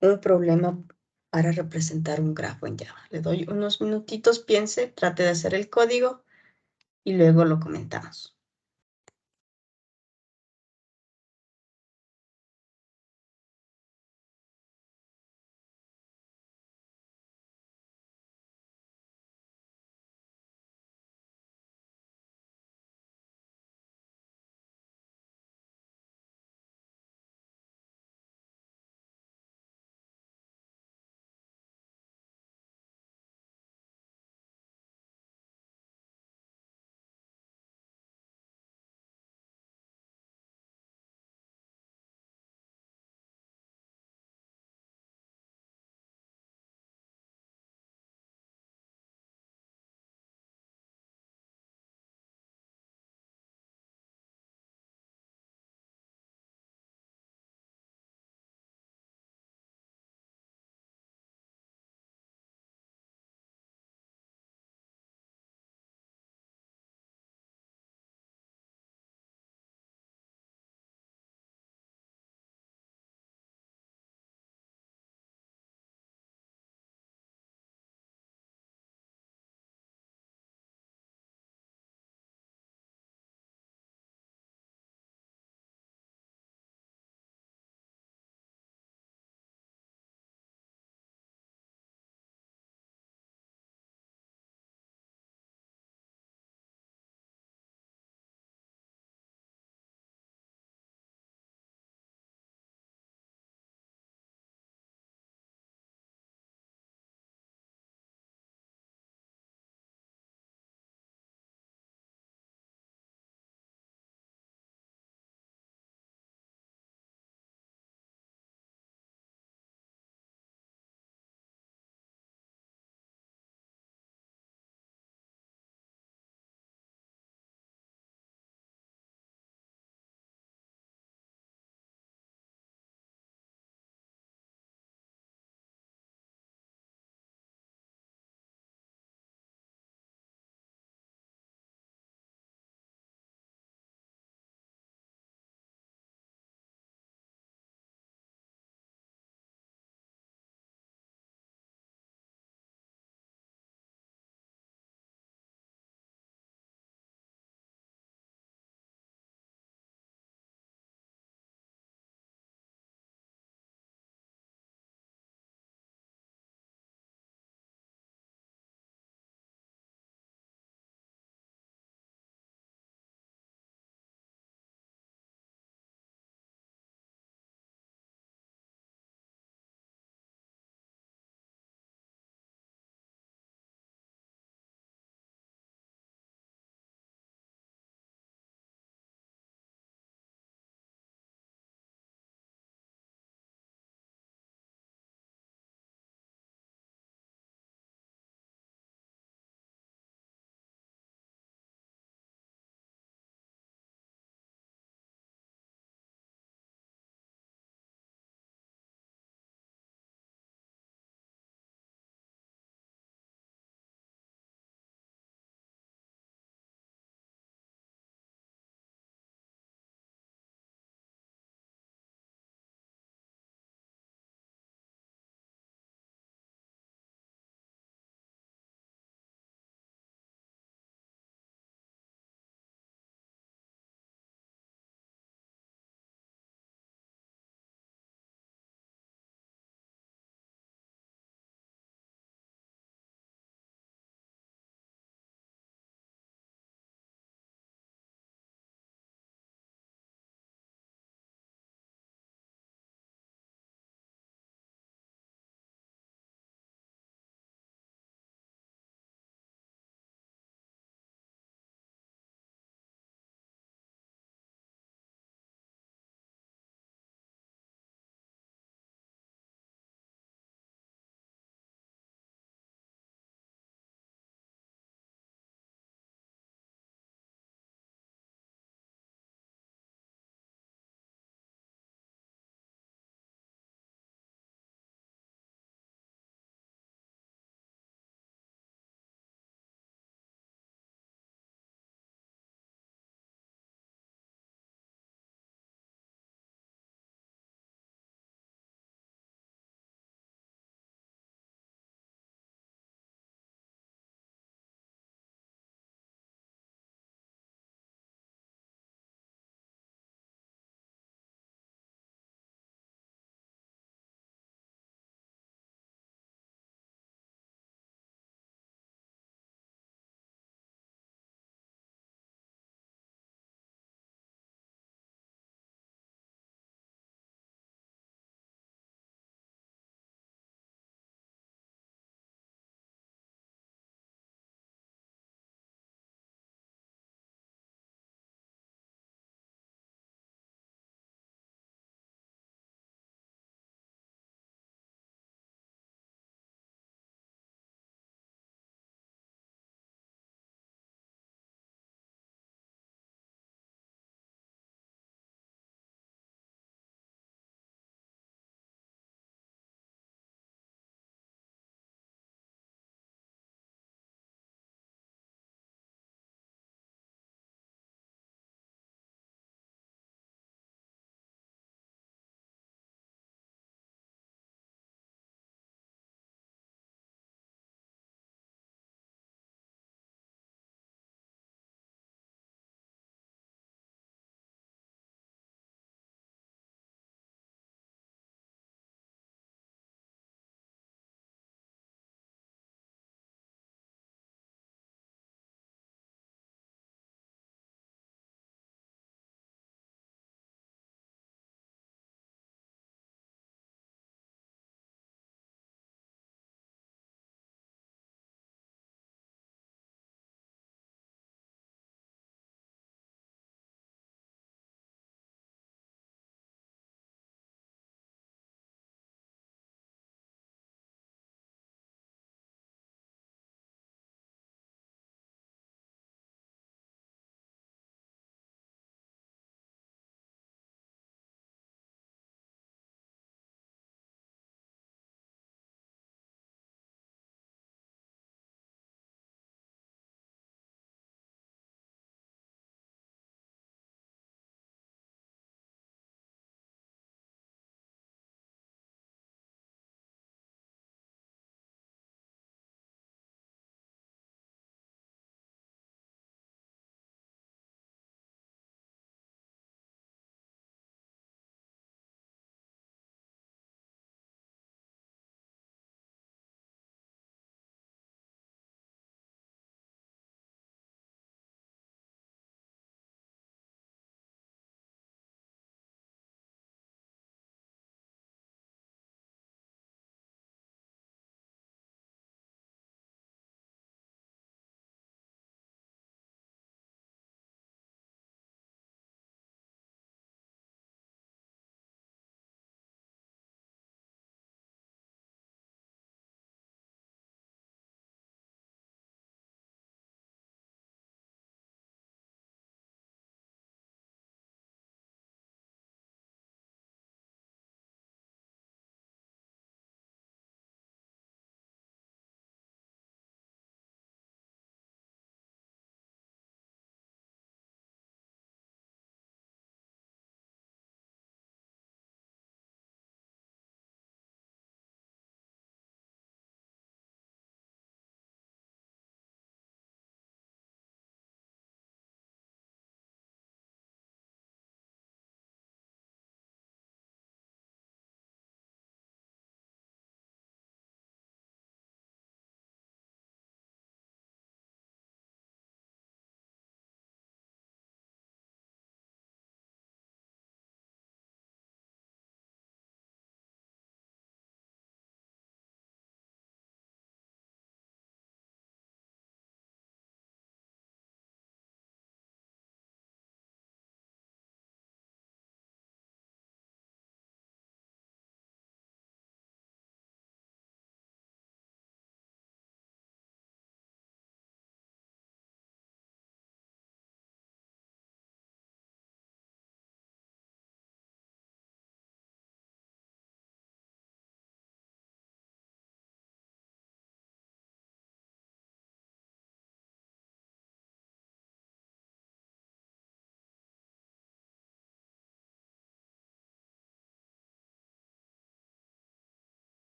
un problema para representar un grafo en Java? Le doy unos minutitos, piense, trate de hacer el código y luego lo comentamos.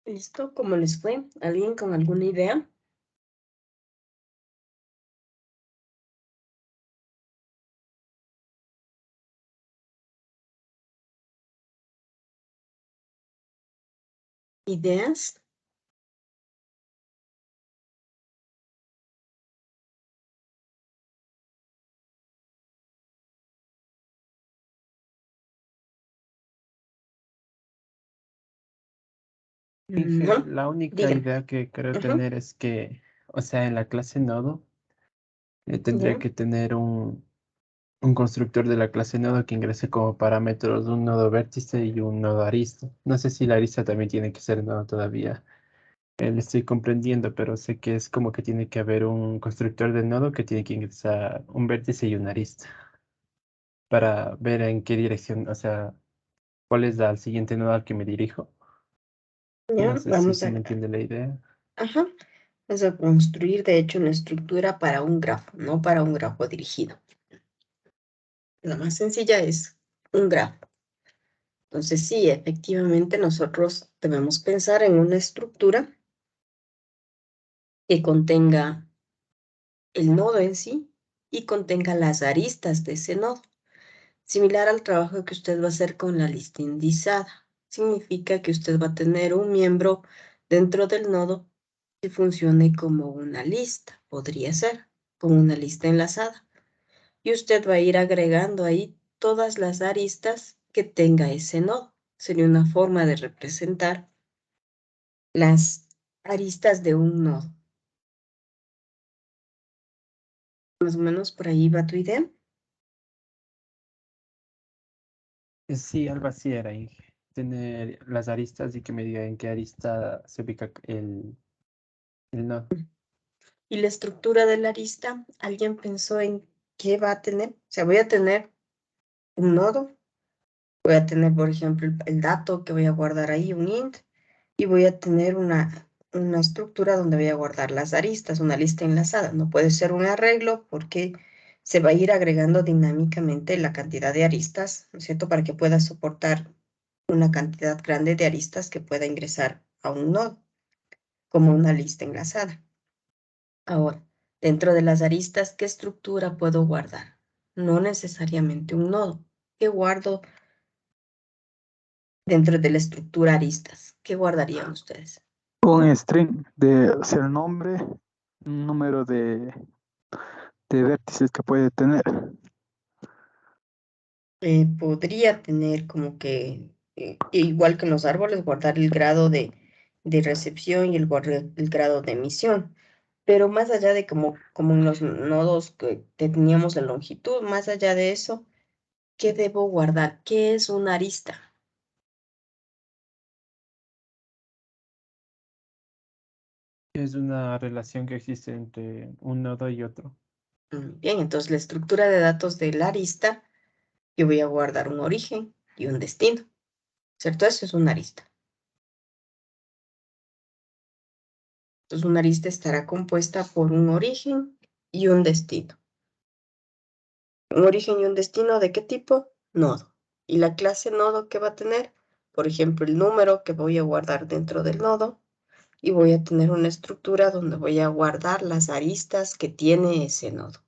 ¿Listo? ¿Cómo les fue? ¿Alguien con alguna idea? ¿Ideas? Inge, No, la única digan. idea que creo Ujú, tener es que, o sea, en la clase nodo tendría ya. que tener un constructor de la clase nodo que ingrese como parámetros un nodo vértice y un nodo arista. No sé si la arista también tiene que ser nodo todavía. Lo estoy comprendiendo, pero sé que es como que tiene que haber un constructor del nodo que tiene que ingresar un vértice y una arista para ver en qué dirección, o sea, cuál es el siguiente nodo al que me dirijo. Ya, No sé si vamos se a... me entiende la idea. Ajá. Vamos a construir, de hecho, una estructura para un grafo, no para un grafo dirigido. La más sencilla es un grafo. Entonces, sí, efectivamente, nosotros debemos pensar en una estructura que contenga el nodo en sí y contenga las aristas de ese nodo. Similar al trabajo que usted va a hacer con la lista indizada. Significa que usted va a tener un miembro dentro del nodo que funcione como una lista, podría ser, como una lista enlazada. Y usted va a ir agregando ahí todas las aristas que tenga ese nodo. Sería una forma de representar las aristas de un nodo. Más o menos por ahí va tu idea. Sí, algo así era, Inge. Tener las aristas y que me diga en qué arista se ubica el nodo. Y la estructura de la arista, ¿alguien pensó en qué va a tener? O sea, voy a tener un nodo, voy a tener, por ejemplo, el dato que voy a guardar ahí, un int, y voy a tener una estructura donde voy a guardar las aristas, una lista enlazada. No puede ser un arreglo porque se va a ir agregando dinámicamente la cantidad de aristas, ¿no es cierto? Para que pueda soportar una cantidad grande de aristas que pueda ingresar a un nodo, como una lista enlazada. Ahora, dentro de las aristas, ¿qué estructura puedo guardar? No necesariamente un nodo. ¿Qué guardo dentro de la estructura aristas? ¿Qué guardarían ustedes? Un string de, o sea, el nombre, un número de vértices que puede tener. Podría tener como que, igual que en los árboles, guardar el grado de recepción y el grado de emisión. Pero más allá de como en los nodos que teníamos la longitud, más allá de eso, ¿qué debo guardar? ¿Qué es una arista? Es una relación que existe entre un nodo y otro. Bien, entonces la estructura de datos de la arista, yo voy a guardar un origen y un destino, ¿cierto? Eso es una arista. Entonces una arista estará compuesta por un origen y un destino. Un origen y un destino, ¿de qué tipo? Nodo. ¿Y la clase nodo qué va a tener? Por ejemplo, el número que voy a guardar dentro del nodo y voy a tener una estructura donde voy a guardar las aristas que tiene ese nodo.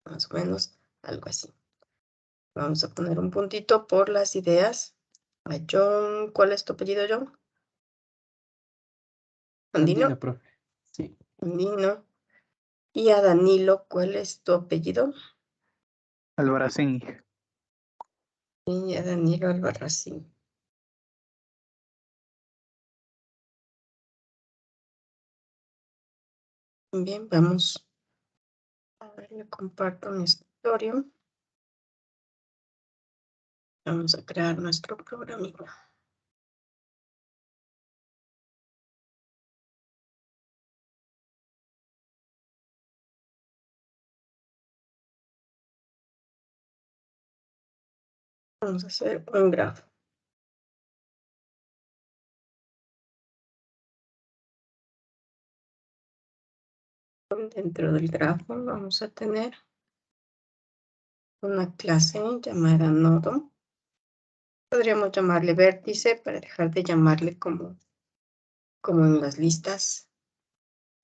Más o menos algo así. Vamos a poner un puntito por las ideas. A John, ¿cuál es tu apellido, John? Andino, Andino. profe. Sí. Andino. Y a Danilo, ¿cuál es tu apellido? Albarracín. Y a Danilo Albarracín. Bien, vamos. A ver, le comparto mi escritorio. Vamos a crear nuestro programita. Vamos a hacer un grafo. Dentro del grafo vamos a tener una clase llamada nodo. Podríamos llamarle vértice para dejar de llamarle como como en las listas,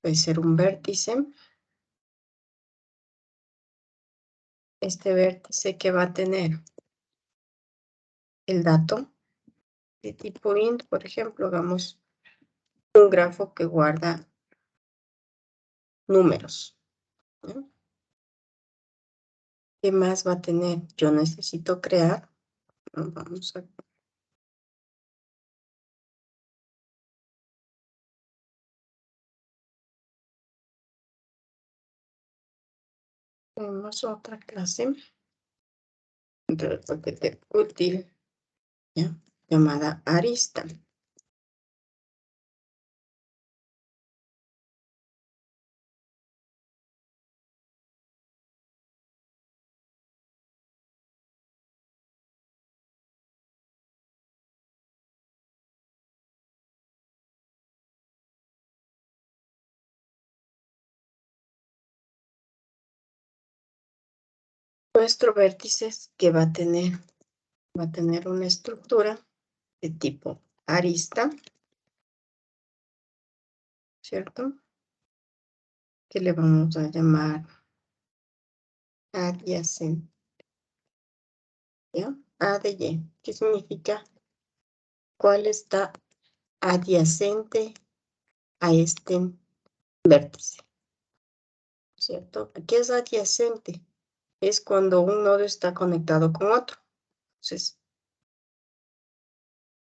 puede ser un vértice. Este vértice que va a tener el dato de tipo int, por ejemplo, hagamos un grafo que guarda números, ¿no? ¿Qué más va a tener? Yo necesito crear, ¿no? Vamos a... Tenemos otra clase del paquete útil, ¿ya? Llamada arista. Nuestro vértice que va a tener una estructura de tipo arista, ¿cierto? Que le vamos a llamar adyacente, ¿ya? A de Y, ¿qué significa? ¿Cuál está adyacente a este vértice? ¿Cierto? ¿Qué es adyacente? Es cuando un nodo está conectado con otro. Entonces,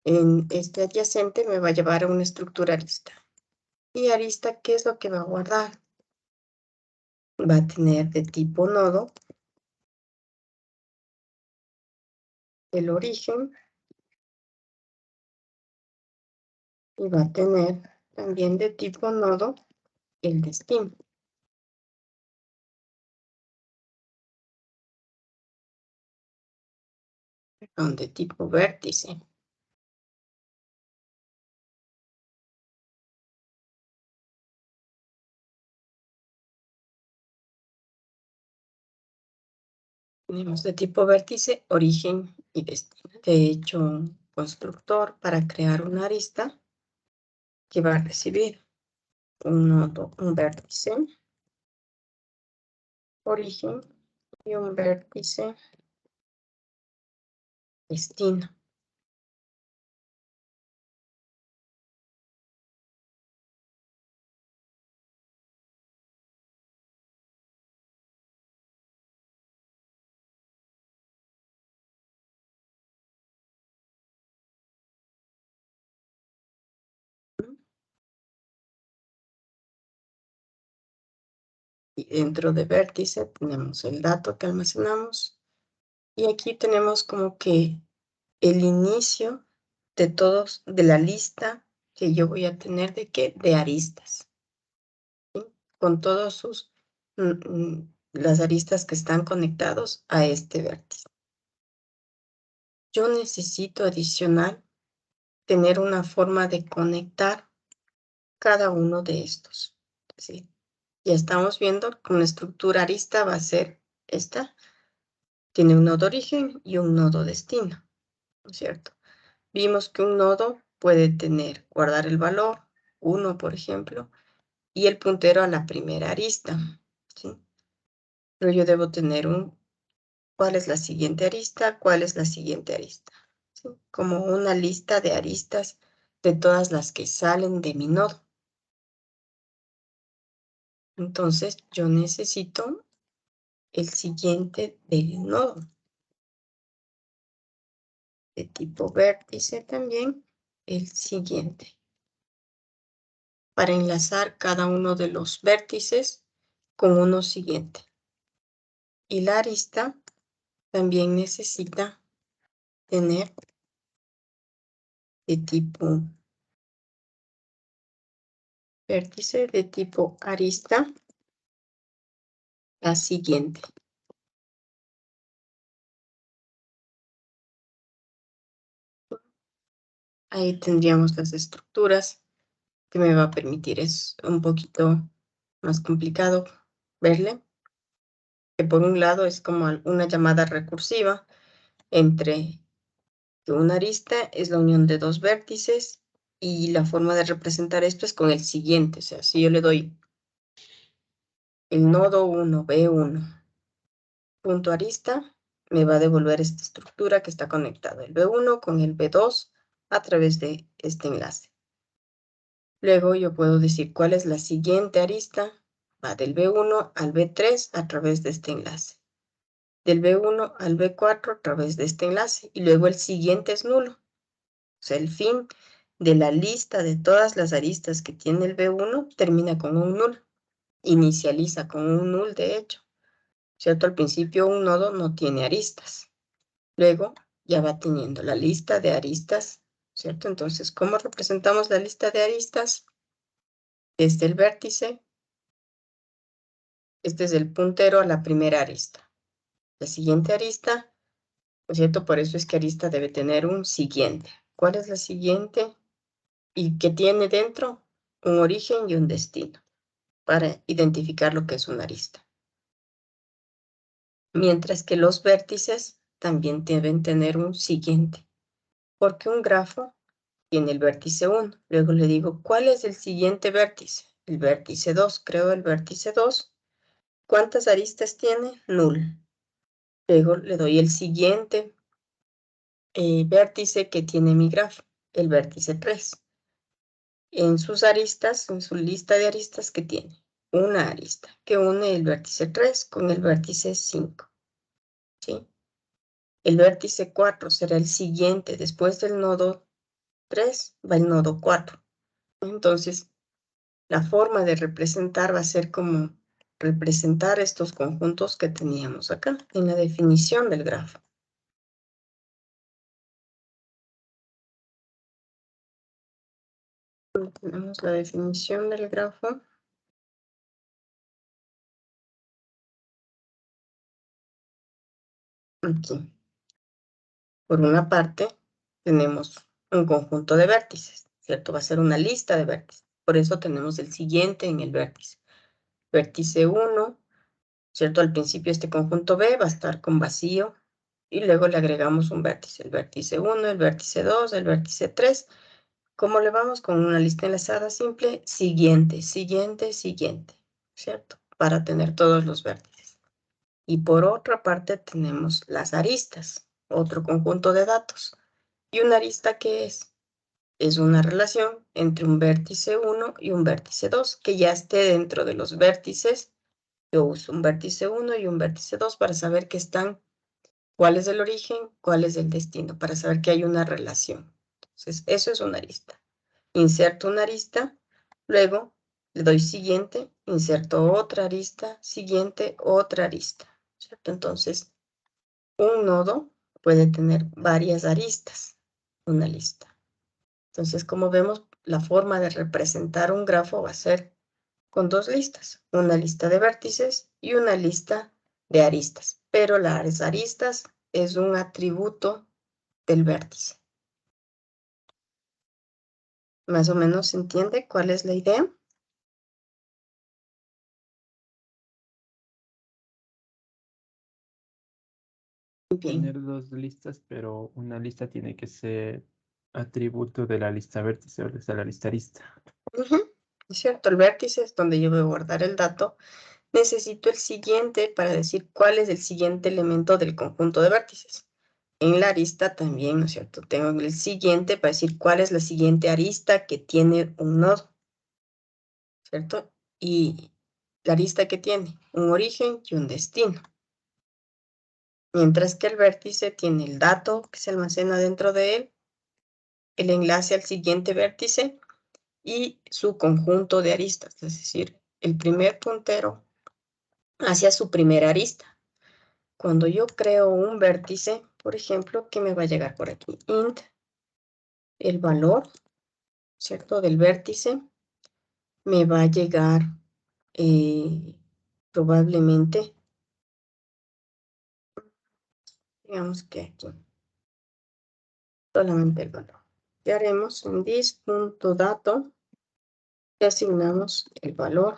en este adyacente me va a llevar a una estructura arista. Y arista, ¿qué es lo que va a guardar? Va a tener de tipo nodo el origen y va a tener también de tipo nodo el destino. Perdón, de tipo vértice. Tenemos de tipo vértice, origen y destino. De hecho, un constructor para crear una arista que va a recibir un nodo, un vértice, origen y un vértice, destino. Y dentro de vértice tenemos el dato que almacenamos. Y aquí tenemos como que el inicio de todos, de la lista que yo voy a tener de qué, de aristas. ¿Sí? Con todos sus, las aristas que están conectados a este vértice. Yo necesito adicional tener una forma de conectar cada uno de estos. ¿Sí? Ya estamos viendo que una estructura arista va a ser esta. Tiene un nodo origen y un nodo destino, ¿no es cierto? Vimos que un nodo puede tener, guardar el valor, 1 por ejemplo, y el puntero a la primera arista, ¿sí? Pero yo debo tener ¿cuál es la siguiente arista? ¿Cuál es la siguiente arista? ¿Sí? Como una lista de aristas de todas las que salen de mi nodo. Entonces, yo necesito el siguiente del nodo. De tipo vértice también, el siguiente. Para enlazar cada uno de los vértices con uno siguiente. Y la arista también necesita tener de tipo vértice, de tipo arista, la siguiente. Ahí tendríamos las estructuras que me va a permitir. Es un poquito más complicado verle. Que por un lado es como una llamada recursiva entre que una arista es la unión de dos vértices Y la forma de representar esto es con el siguiente. O sea, si yo le doy el nodo 1, B1, punto arista, me va a devolver esta estructura que está conectada el B1 con el B2 a través de este enlace. Luego yo puedo decir cuál es la siguiente arista. Va del B1 al B3 a través de este enlace. Del B1 al B4 a través de este enlace. Y luego el siguiente es nulo. O sea, el fin de la lista de todas las aristas que tiene el B1 termina con un null. Inicializa con un null, de hecho. ¿Cierto? Al principio un nodo no tiene aristas. Luego ya va teniendo la lista de aristas, ¿cierto? Entonces, ¿cómo representamos la lista de aristas? Desde el vértice, este es el puntero a la primera arista. La siguiente arista, ¿no es cierto? Por eso es que arista debe tener un siguiente. ¿Cuál es la siguiente? Y que tiene dentro un origen y un destino para identificar lo que es una arista. Mientras que los vértices también deben tener un siguiente, porque un grafo tiene el vértice 1. Luego le digo, ¿cuál es el siguiente vértice? El vértice 2. Creo el vértice 2. ¿Cuántas aristas tiene? Null. Luego le doy el siguiente vértice que tiene mi grafo, el vértice 3. En sus aristas, en su lista de aristas, ¿qué tiene? Una arista que une el vértice 3 con el vértice 5. ¿Sí? El vértice 4 será el siguiente. Después del nodo 3 va el nodo 4. Entonces, la forma de representar va a ser como representar estos conjuntos que teníamos acá en la definición del grafo. Tenemos la definición del grafo. Aquí. Por una parte, tenemos un conjunto de vértices, ¿cierto? Va a ser una lista de vértices. Por eso tenemos el siguiente en el vértice. Vértice 1, ¿cierto? Al principio este conjunto B va a estar con vacío y luego le agregamos un vértice. El vértice 1, el vértice 2, el vértice 3. ¿Cómo le vamos? Con una lista enlazada simple, siguiente, siguiente, siguiente, ¿cierto? Para tener todos los vértices. Y por otra parte tenemos las aristas, otro conjunto de datos. ¿Y una arista qué es? Es una relación entre un vértice 1 y un vértice 2, que ya esté dentro de los vértices. Yo uso un vértice 1 y un vértice 2 para saber que están, cuál es el origen, cuál es el destino, para saber que hay una relación. Entonces, eso es una arista. Inserto una arista, luego le doy siguiente, inserto otra arista, siguiente, otra arista, ¿cierto? Entonces, un nodo puede tener varias aristas, una lista. Entonces, como vemos, la forma de representar un grafo va a ser con dos listas, una lista de vértices y una lista de aristas, pero las aristas es un atributo del vértice. ¿Más o menos se entiende cuál es la idea? Bien. Tener dos listas, pero una lista tiene que ser atributo de la lista vértice o de la lista arista. Es cierto, el vértice es donde yo voy a guardar el dato. Necesito el siguiente para decir cuál es el siguiente elemento del conjunto de vértices. En la arista también, ¿no es cierto? Tengo el siguiente para decir cuál es la siguiente arista que tiene un nodo, ¿cierto? Y la arista que tiene un origen y un destino. Mientras que el vértice tiene el dato que se almacena dentro de él, el enlace al siguiente vértice y su conjunto de aristas, es decir, el primer puntero hacia su primera arista. Cuando yo creo un vértice, por ejemplo, ¿qué me va a llegar por aquí? Int, el valor, ¿cierto? Del vértice, me va a llegar probablemente, digamos que aquí, solamente el valor. ¿Qué haremos? En this.dato, le asignamos el valor.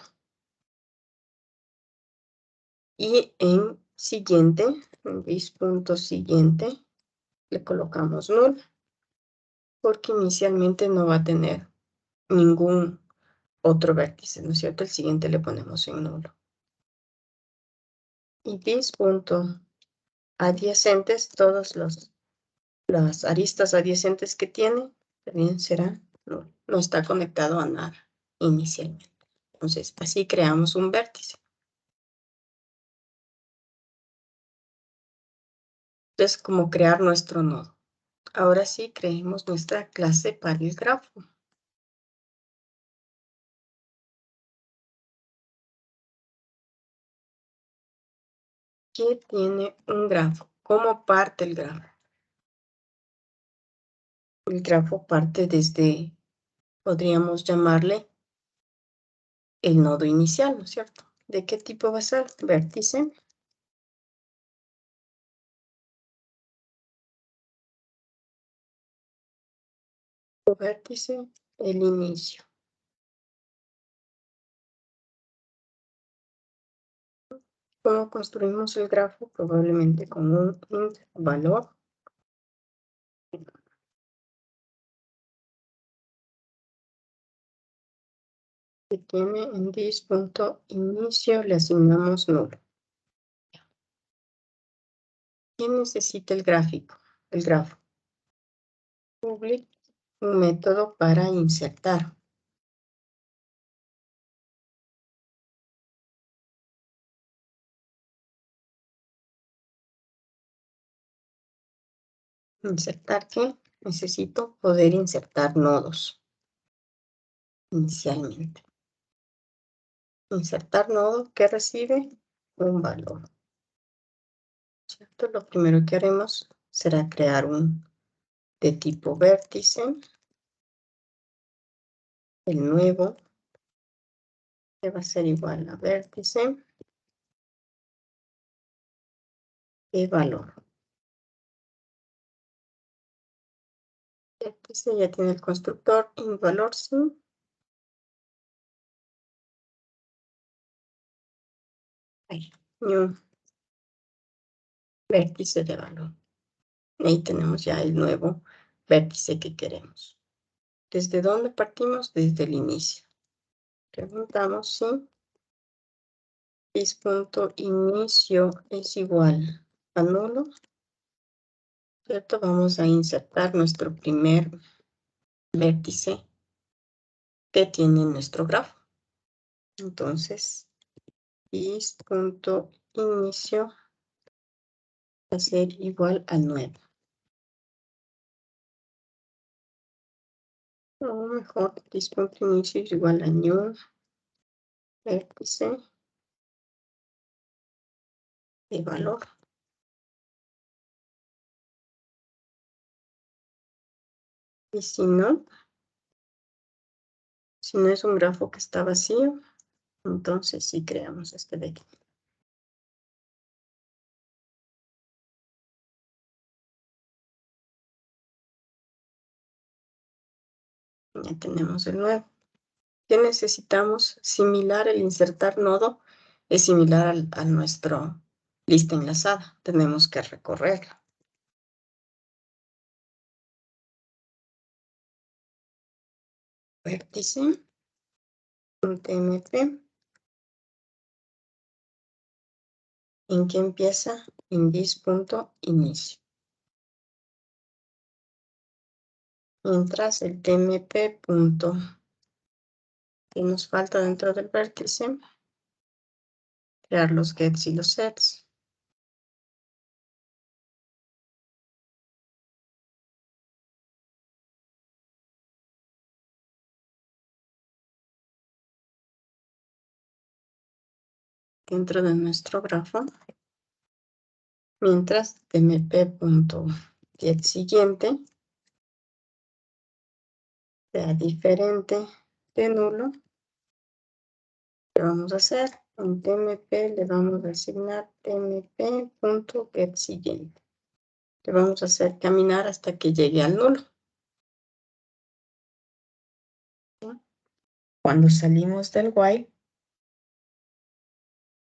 Y en siguiente, en this.siguiente, le colocamos null. porque inicialmente no va a tener ningún otro vértice, ¿no es cierto? El siguiente le ponemos en nulo. Y punto adyacentes, todas las aristas adyacentes que tiene, también será nulo. No está conectado a nada inicialmente. Entonces, así creamos un vértice. Entonces, como crear nuestro nodo. Ahora sí, creemos nuestra clase para el grafo. ¿Qué tiene un grafo? ¿Cómo parte el grafo? El grafo parte desde, podríamos llamarle el nodo inicial, ¿no es cierto? ¿De qué tipo va a ser? Vértice. O vértice, el inicio. ¿Cómo construimos el grafo? Probablemente con un int valor. Que tiene en this.inicio, le asignamos nulo. ¿Quién necesita el gráfico? El grafo. Public, un método para insertar. ¿Insertar qué? Necesito poder insertar nodos. Inicialmente. Insertar nodo que recibe un valor. ¿Cierto? Lo primero que haremos será crear un de tipo vértice. El nuevo que va a ser igual a vértice y valor. Vértice ya tiene el constructor int valor, sí. Ahí, new vértice de valor. Ahí tenemos ya el nuevo vértice que queremos. ¿Desde dónde partimos? Desde el inicio. Preguntamos si is.inicio es igual a nulo. ¿Cierto? Vamos a insertar nuestro primer vértice que tiene nuestro grafo. Entonces, is.inicio va a ser igual al 9. O mejor, is.inicio es igual a new vértice de valor. Y si no es un grafo que está vacío, entonces sí creamos este de aquí. Ya tenemos el nuevo. ¿Qué necesitamos? Similar, el insertar nodo es similar a nuestro lista enlazada. Tenemos que recorrerla. Vértice, .mp. ¿En qué empieza? En this.inicio. Mientras el tmp punto que nos falta dentro del vértice, crear los gets y los sets. Dentro de nuestro grafo, mientras tmp.get siguiente sea diferente de nulo, ¿qué vamos a hacer? En tmp le vamos a asignar tmp.get siguiente. Le vamos a hacer caminar hasta que llegue al nulo. Cuando salimos del while,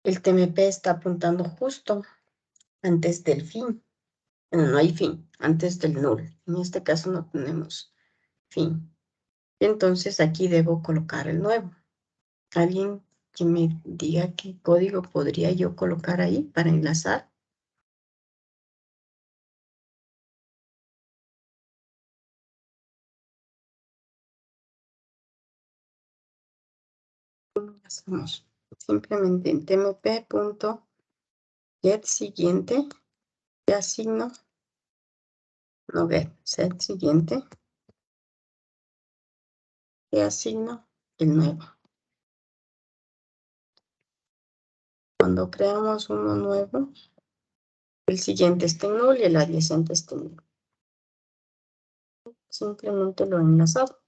el tmp está apuntando justo antes del fin. No hay fin, antes del null. En este caso no tenemos fin. Entonces aquí debo colocar el nuevo. ¿Alguien que me diga qué código podría yo colocar ahí para enlazar? Hacemos simplemente en tmp.get siguiente, le asigno, no get, set siguiente, le asigno el nuevo. Cuando creamos uno nuevo, el siguiente está en null y el adyacente está en null. Simplemente lo he enlazado.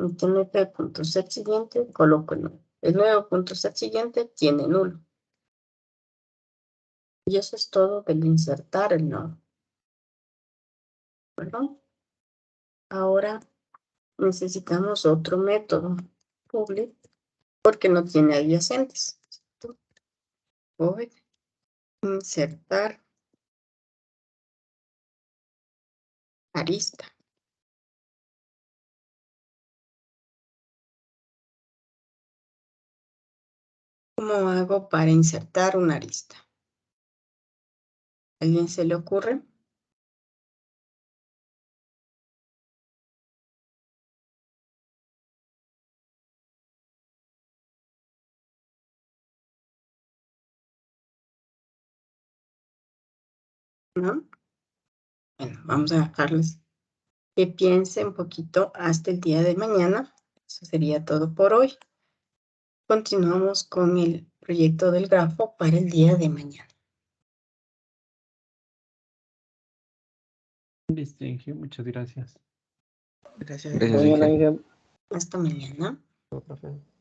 En tmp.set siguiente coloco el nuevo. El nuevo punto set siguiente tiene nulo. Y eso es todo del insertar el nuevo. ¿Perdón? Ahora necesitamos otro método public porque no tiene adyacentes. Voy a insertar arista. ¿Cómo hago para insertar una arista? ¿A alguien se le ocurre? ¿No? Bueno, vamos a dejarles que piensen un poquito hasta el día de mañana. Eso sería todo por hoy. Continuamos con el proyecto del grafo para el día de mañana. Listo, Inge, muchas gracias. Gracias. Gracias, Muy bien, Inge. Inge. Hasta mañana. Profe.